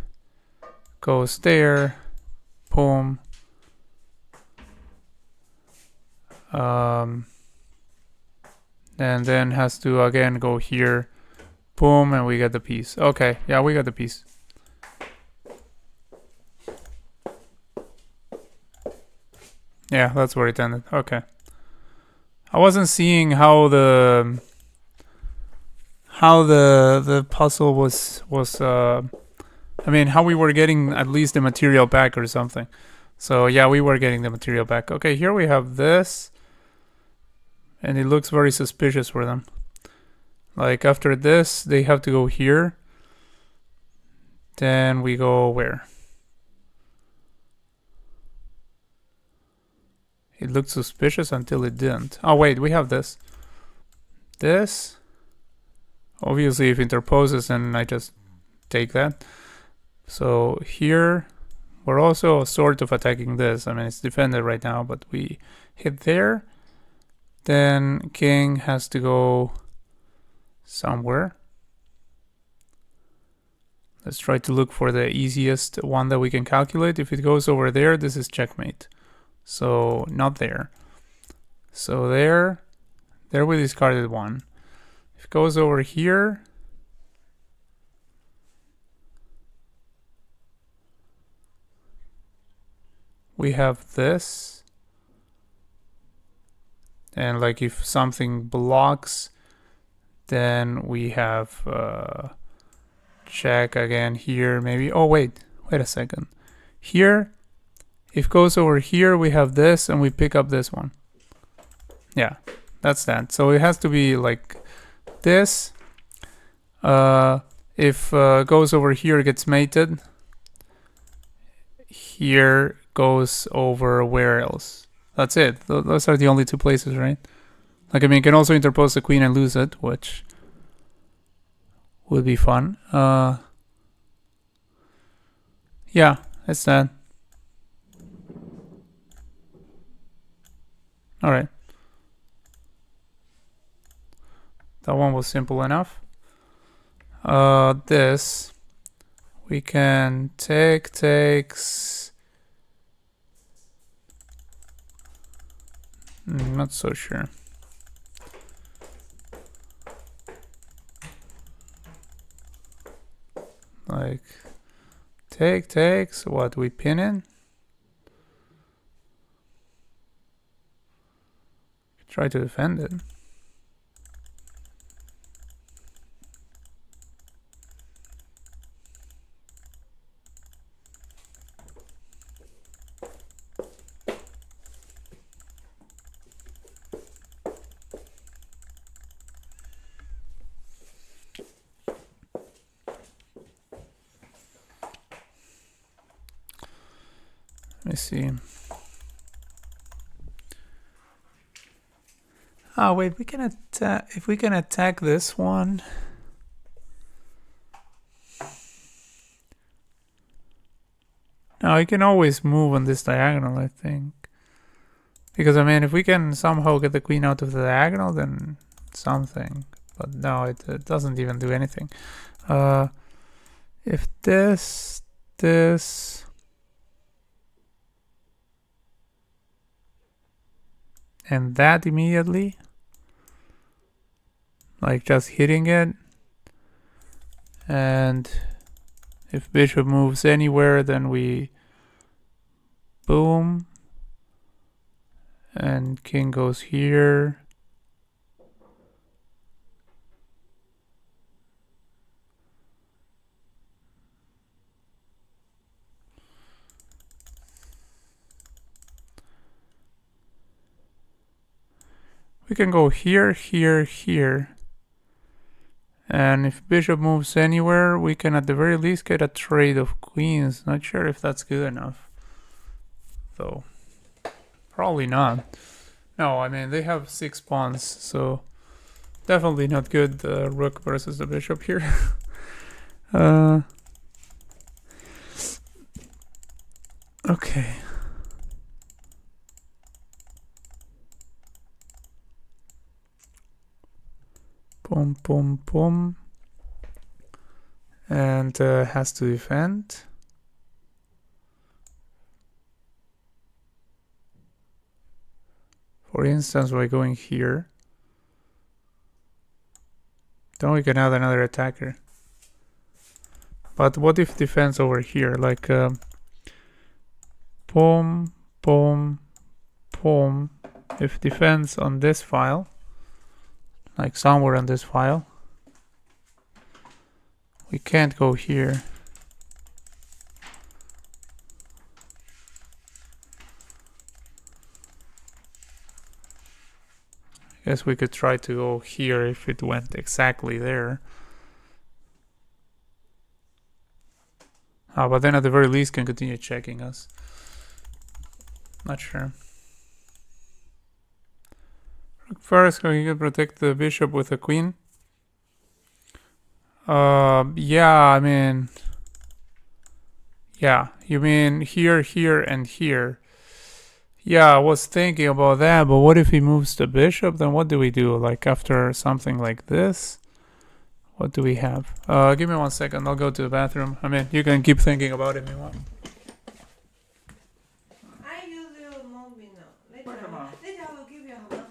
goes there, boom, and then has to again go here, boom, and we get the piece. Okay, yeah, we got the piece. Yeah, that's where it ended. Okay. I wasn't seeing how the puzzle was I mean, how we were getting at least the material back or something. So yeah, we were getting the material back. Okay, here we have this, and it looks very suspicious for them. Like after this, they have to go here. Then we go where? It looked suspicious until it didn't. Oh wait, we have this. This. Obviously, if interposes, then I just take that. So here, we're also sort of attacking this. I mean, it's defended right now, but we hit there. Then king has to go somewhere. Let's try to look for the easiest one that we can calculate. If it goes over there, this is checkmate. So not there. So there we discarded one. If it goes over here, we have this. And like if something blocks, then we have check again here maybe. Oh wait a second. Here, if it goes over here, we have this and we pick up this one. Yeah, that's that. So it has to be like this. If goes over here, it gets mated. Here goes over where else? That's it. Those are the only two places, right? Like, I mean, you can also interpose the queen and lose it, which would be fun. Yeah, that's that. Alright. That one was simple enough. This we can takes. Not so sure. Like takes what we pin in. Try to defend it. Let me see. Oh wait, we can attack. If we can attack this one. No, we can always move on this diagonal, I think. Because, I mean, if we can somehow get the queen out of the diagonal, then something. But no, it doesn't even do anything. If this, and that immediately, like just hitting it, and if bishop moves anywhere, then we boom, and king goes here. We can go here, here, here. And if bishop moves anywhere, we can at the very least get a trade of queens. Not sure if that's good enough, though. Probably not. No, I mean, they have 6 pawns, so definitely not good, the rook versus the bishop here. Okay. Boom, boom, boom. And has to defend. For instance, by going here. Then we can add another attacker. But what if defense over here? Like, boom, boom, boom. If defense on this file, like somewhere on this file, we can't go here. I guess we could try to go here if it went exactly there. But then at the very least can continue checking us. Not sure. First, we can protect the bishop with a queen. Yeah, I mean... Yeah, you mean here, here, and here. Yeah, I was thinking about that, but what if he moves the bishop? Then what do we do? Like after something like this? What do we have? Give me 1 second, I'll go to the bathroom. I mean, you can keep thinking about it if you want. I usually will move me now. Later, Welcome. later I will give you a number.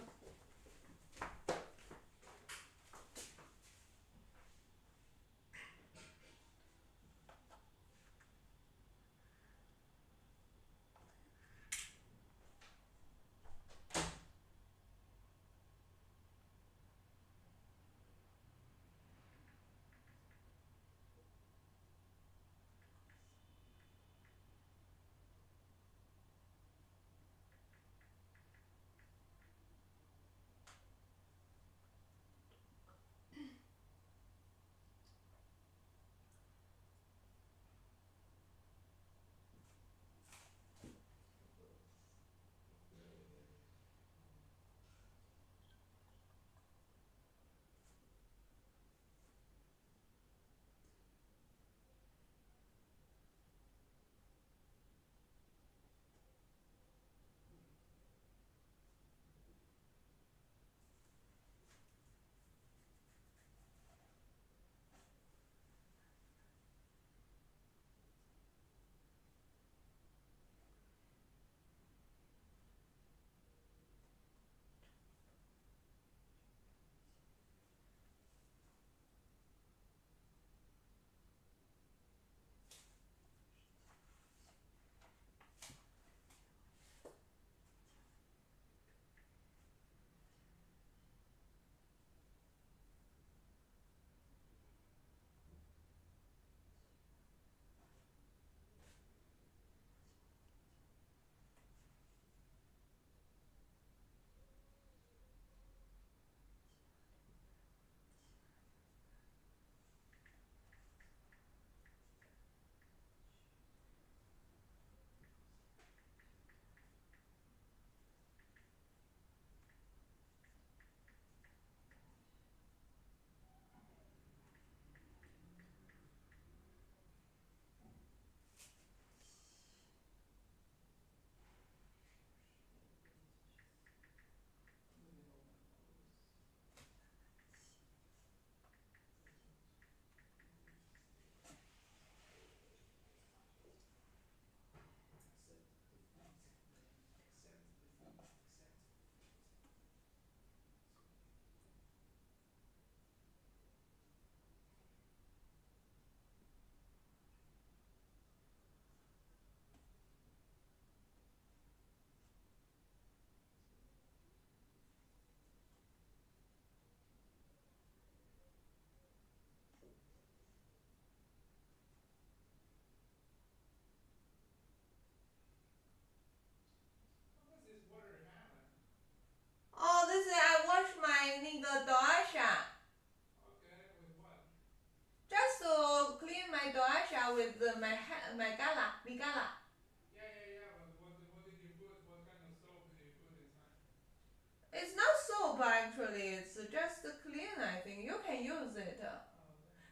It's not soap actually, it's just clean. I think you can use it.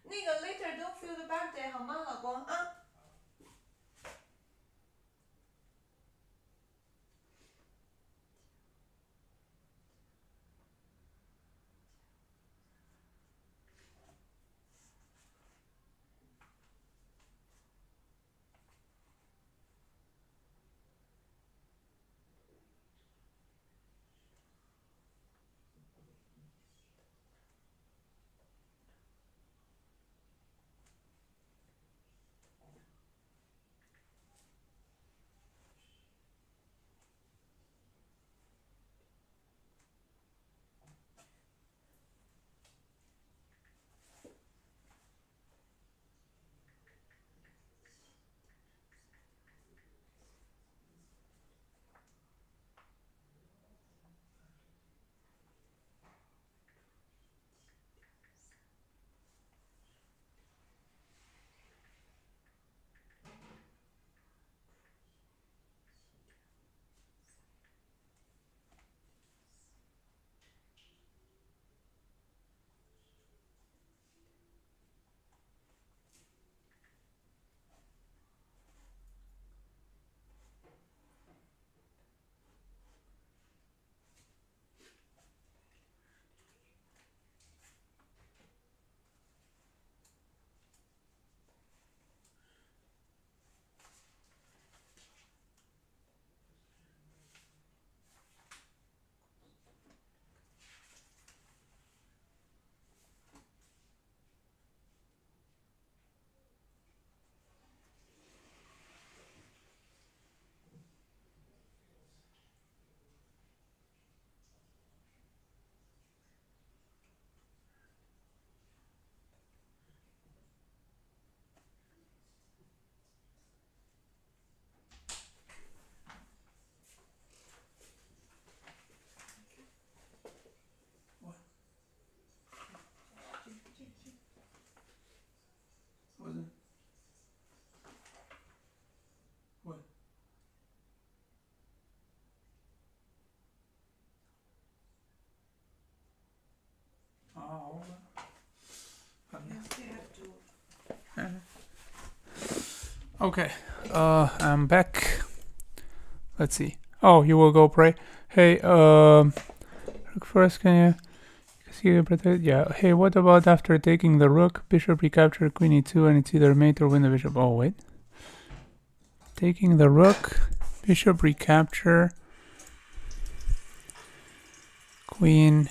那个 later don't feel the birthday 好吗，老公啊？Okay, I'm back. Let's see. Oh, you will go pray. Hey, look first, can you see the protect? Yeah. Hey, what about after taking the rook, bishop recapture, queen e2, and it's either mate or win the bishop? Oh, wait. Taking the rook, bishop recapture, queen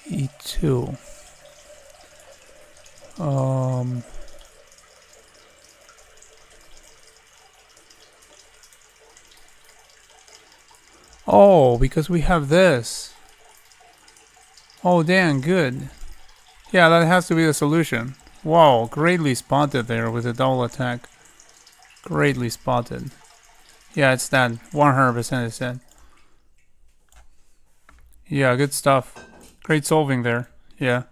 e2. Oh, because we have this. Oh, damn, good. Yeah, that has to be the solution. Wow, greatly spotted there with a double attack. Greatly spotted. Yeah, it's that. 100% is that. Yeah, good stuff. Great solving there. Yeah.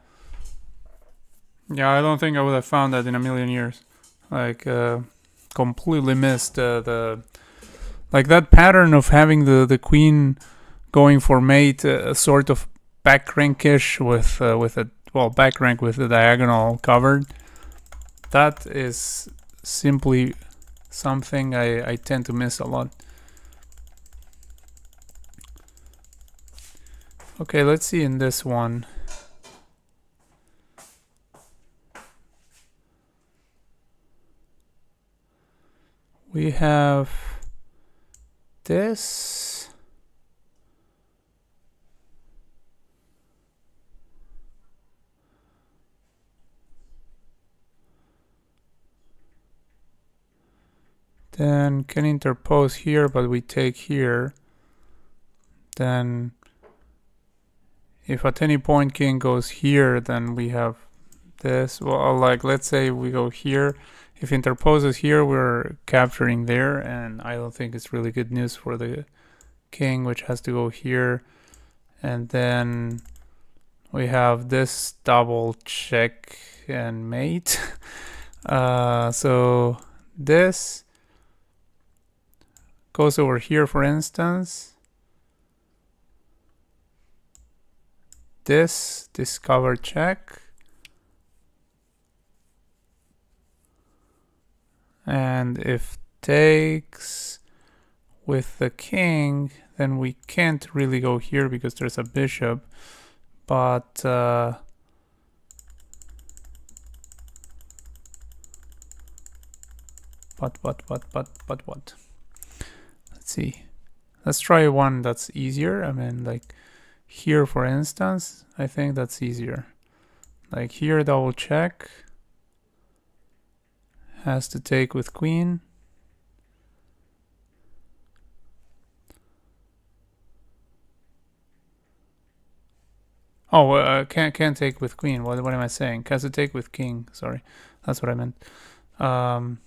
Yeah, I don't think I would have found that in a million years. Like, completely missed the like that pattern of having the queen going for mate, sort of back rankish with a back rank with the diagonal covered. That is simply something I tend to miss a lot. Okay, let's see in this one. We have this. Then can interpose here, but we take here. Then if at any point king goes here, then we have this. Well, like let's say we go here. If interposes here, we're capturing there, and I don't think it's really good news for the king, which has to go here. And then we have this double check and mate. So this goes over here, for instance. This discover check. And if takes with the king, then we can't really go here because there's a bishop. But what? Let's see. Let's try one that's easier. I mean, like here, for instance, I think that's easier. Like here, double check. Has to take with queen. Oh, can't take with queen. What am I saying? Has to take with king. Sorry, that's what I meant. Has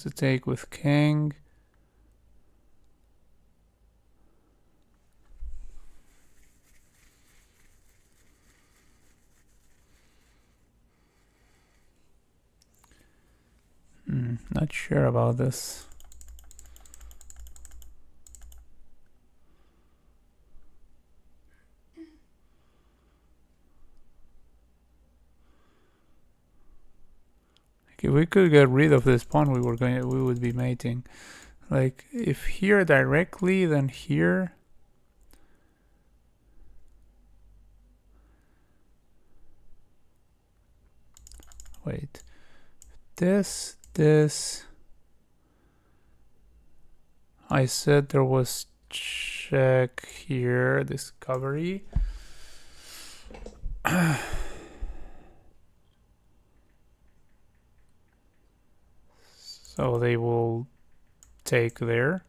to take with king. Not sure about this. If we could get rid of this pawn, we would be mating. Like if here directly, then here. Wait, this. I said there was check here, discovery. So they will take there.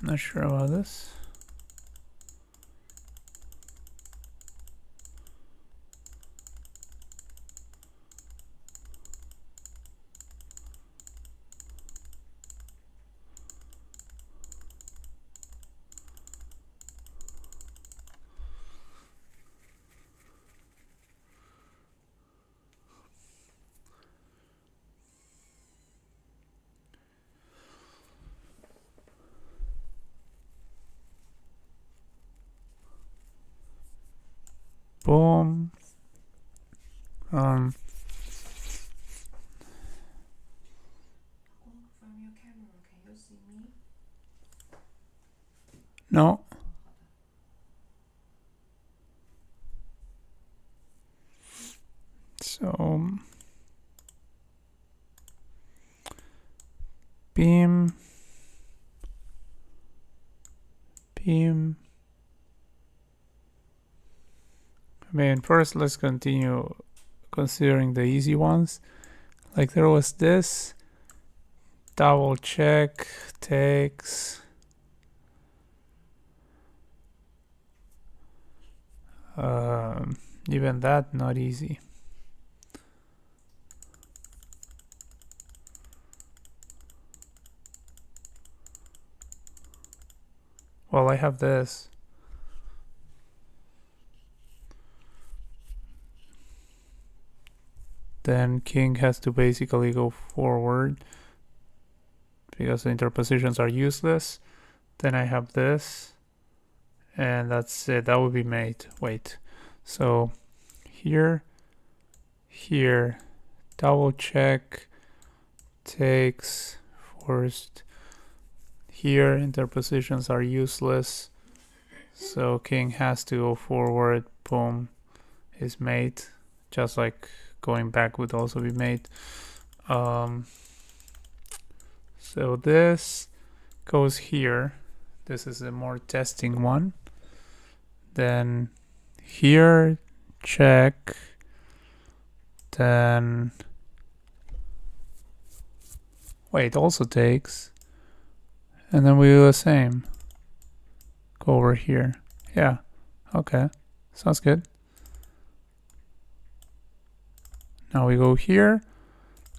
Not sure about this. Boom. From your camera, can you see me? No. So beam. I mean, first let's continue considering the easy ones. Like there was this, double check, takes. Even that not easy. Well, I have this. Then king has to basically go forward because the interpositions are useless. Then I have this, and that's it. That would be mate. Wait, so here, double check, takes, forced. Here interpositions are useless, so king has to go forward. Boom, is mate. Just like going back would also be mate. So this goes here. This is a more testing one. Then here, check. Then Wait, also takes. And then we do the same. Go over here. Yeah. Okay. Sounds good. Now we go here.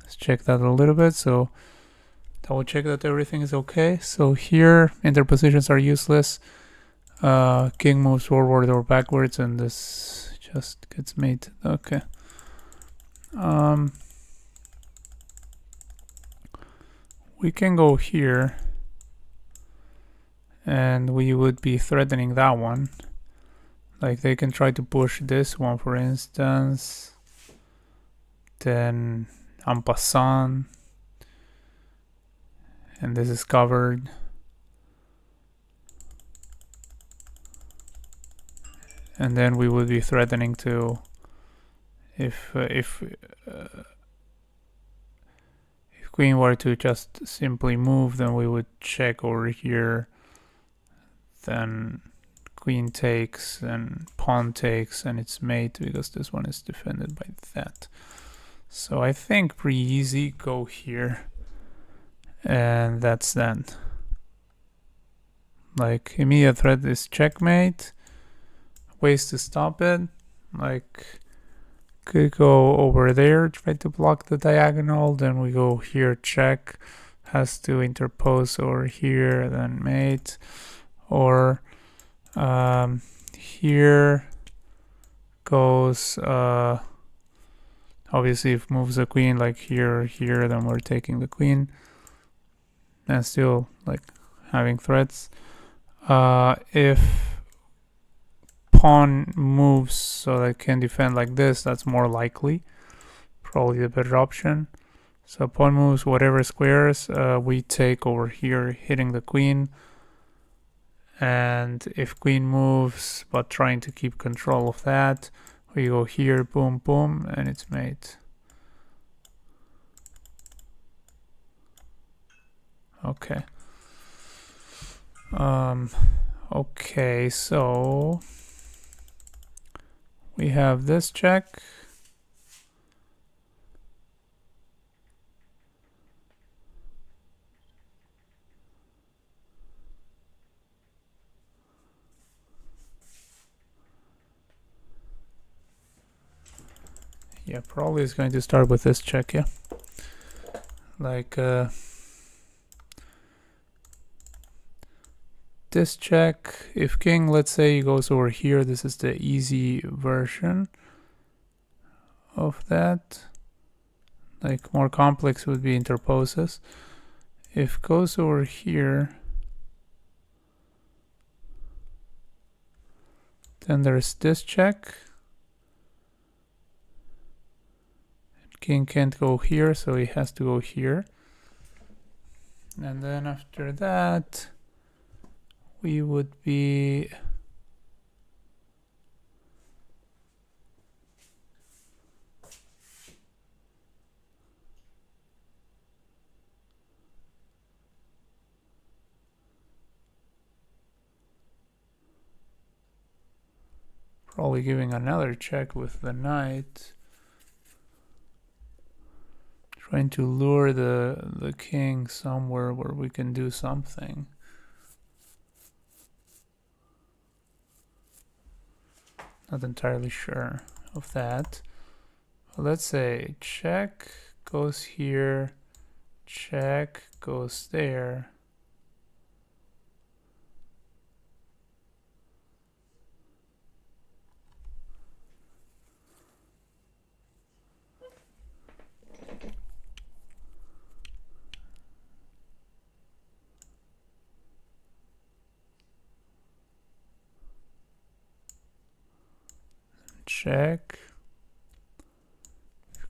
Let's check that a little bit. So double check that everything is okay. So here interpositions are useless. King moves forward or backwards, and this just gets made. Okay. We can go here, and we would be threatening that one. Like they can try to push this one, for instance. Then en passant, and this is covered. And then we would be threatening to, if queen were to just simply move, then we would check over here. Then queen takes and pawn takes, and it's mate because this one is defended by that. So I think pretty easy. Go here, and that's that. Like immediate threat is checkmate. Ways to stop it, like could go over there, try to block the diagonal, then we go here, check, has to interpose over here, then mate, or here goes obviously if moves the queen like here, then we're taking the queen and still like having threats. If pawn moves so that can defend like this, that's more likely, probably the better option. So pawn moves whatever squares, we take over here, hitting the queen. And if queen moves but trying to keep control of that, we go here, boom, boom, and it's mate. Okay. Okay, so we have this check. Yeah, probably is going to start with this check, yeah. Like, this check, if king, let's say, goes over here, this is the easy version of that. Like, more complex would be interposes. If goes over here, then there's this check. King can't go here, so he has to go here. And then after that, we would be probably giving another check with the knight, trying to lure the king somewhere where we can do something. Not entirely sure of that. But let's say check goes here, check goes there. Check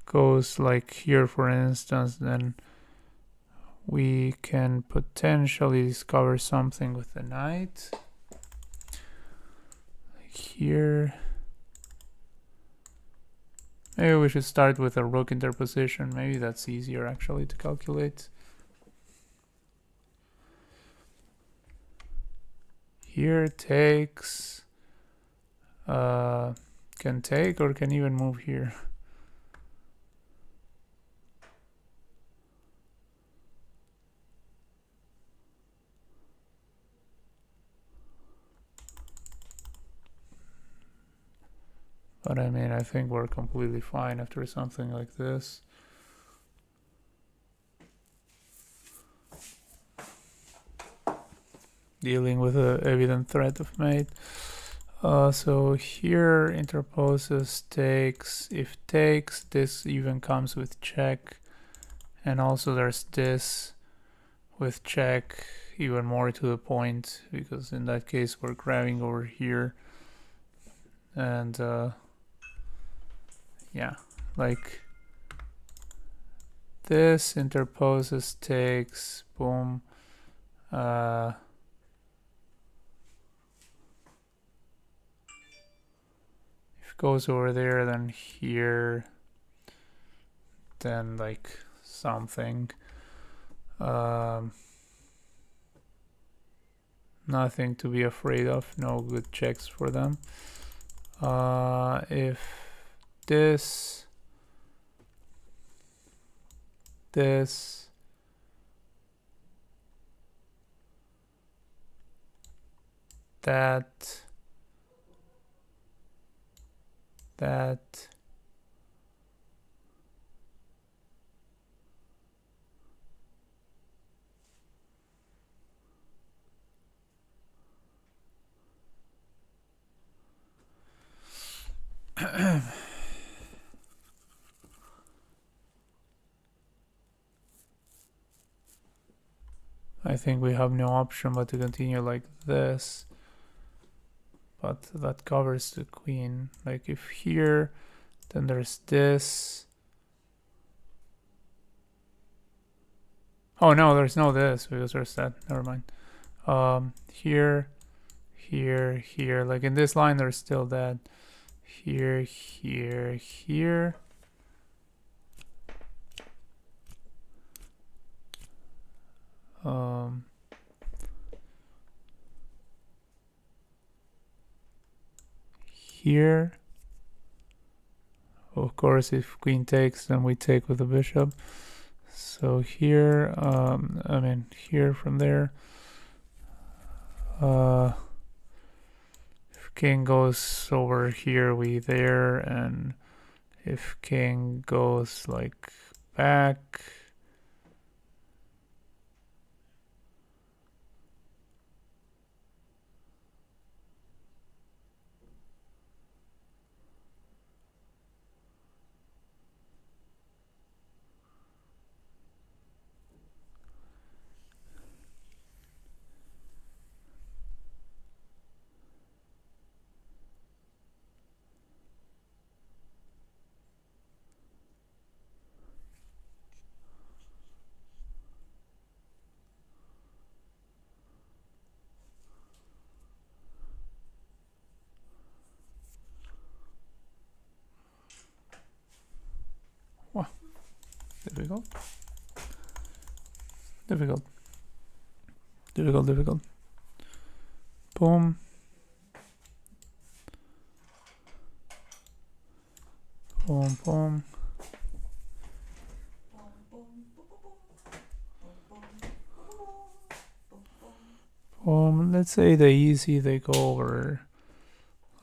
goes like here, for instance, then we can potentially discover something with the knight. Like here. Maybe we should start with a rook interposition. Maybe that's easier actually to calculate. Here takes, can take or can even move here. But I mean, I think we're completely fine after something like this. Dealing with an evident threat of mate. So here interposes takes. If takes, this even comes with check. And also there's this with check, even more to the point, because in that case we're grabbing over here. And yeah, like this interposes takes, boom. If it goes over there, then here, then like something. Nothing to be afraid of, no good checks for them. If this, that, that, I think we have no option but to continue like this. But that covers the queen. Like if here, then there's this. Oh no, there's no this because there's that. Never mind. Here, here, here. Like in this line, there's still that. Here, here, here. Here. Of course, if queen takes, then we take with the bishop. So here, I mean here from there. If king goes over here, we there, and if king goes like back. Wow, difficult. Difficult. Difficult, difficult. Boom. Boom, boom. Let's say the easy, they go over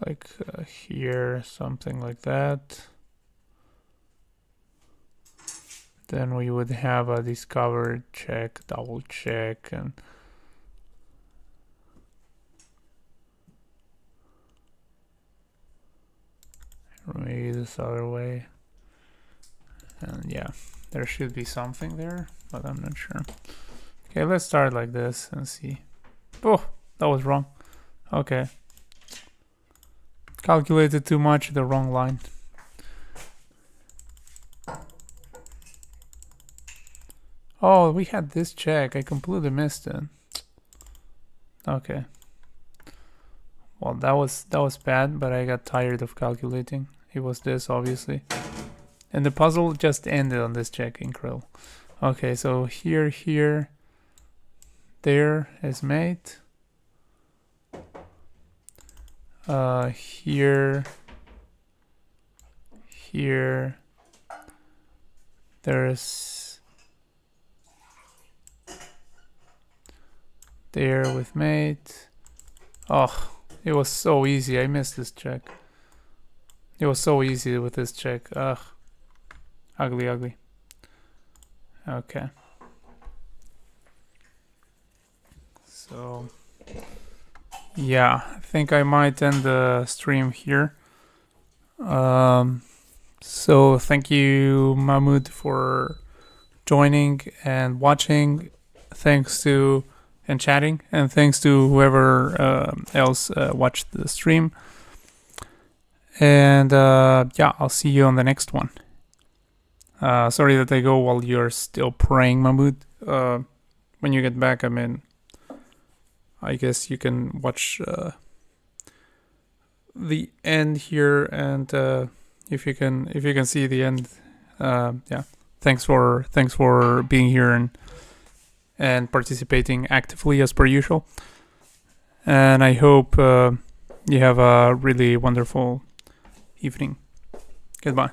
like here, something like that. Then we would have a discover check, double check, and maybe this other way. And yeah, there should be something there, but I'm not sure. Okay, let's start like this and see. Oh, that was wrong. Okay. Calculated too much, the wrong line. Oh, we had this check. I completely missed it. Okay. Well, that was bad, but I got tired of calculating. It was this, obviously. And the puzzle just ended on this check. Incredible. Okay, so here, here, there is mate. Here, here, there's there with mate. Oh, it was so easy. I missed this check. It was so easy with this check. Ugh. Ugly. Okay. So, yeah, I think I might end the stream here. So thank you, Mahmoud, for joining and watching. Thanks to and chatting, and thanks to whoever else watched the stream. And yeah, I'll see you on the next one. Sorry that I go while you're still praying, Mahmoud. When you get back, I mean, I guess you can watch the end here, and if you can see the end, yeah. Thanks for being here and participating actively as per usual. And I hope you have a really wonderful evening. Goodbye.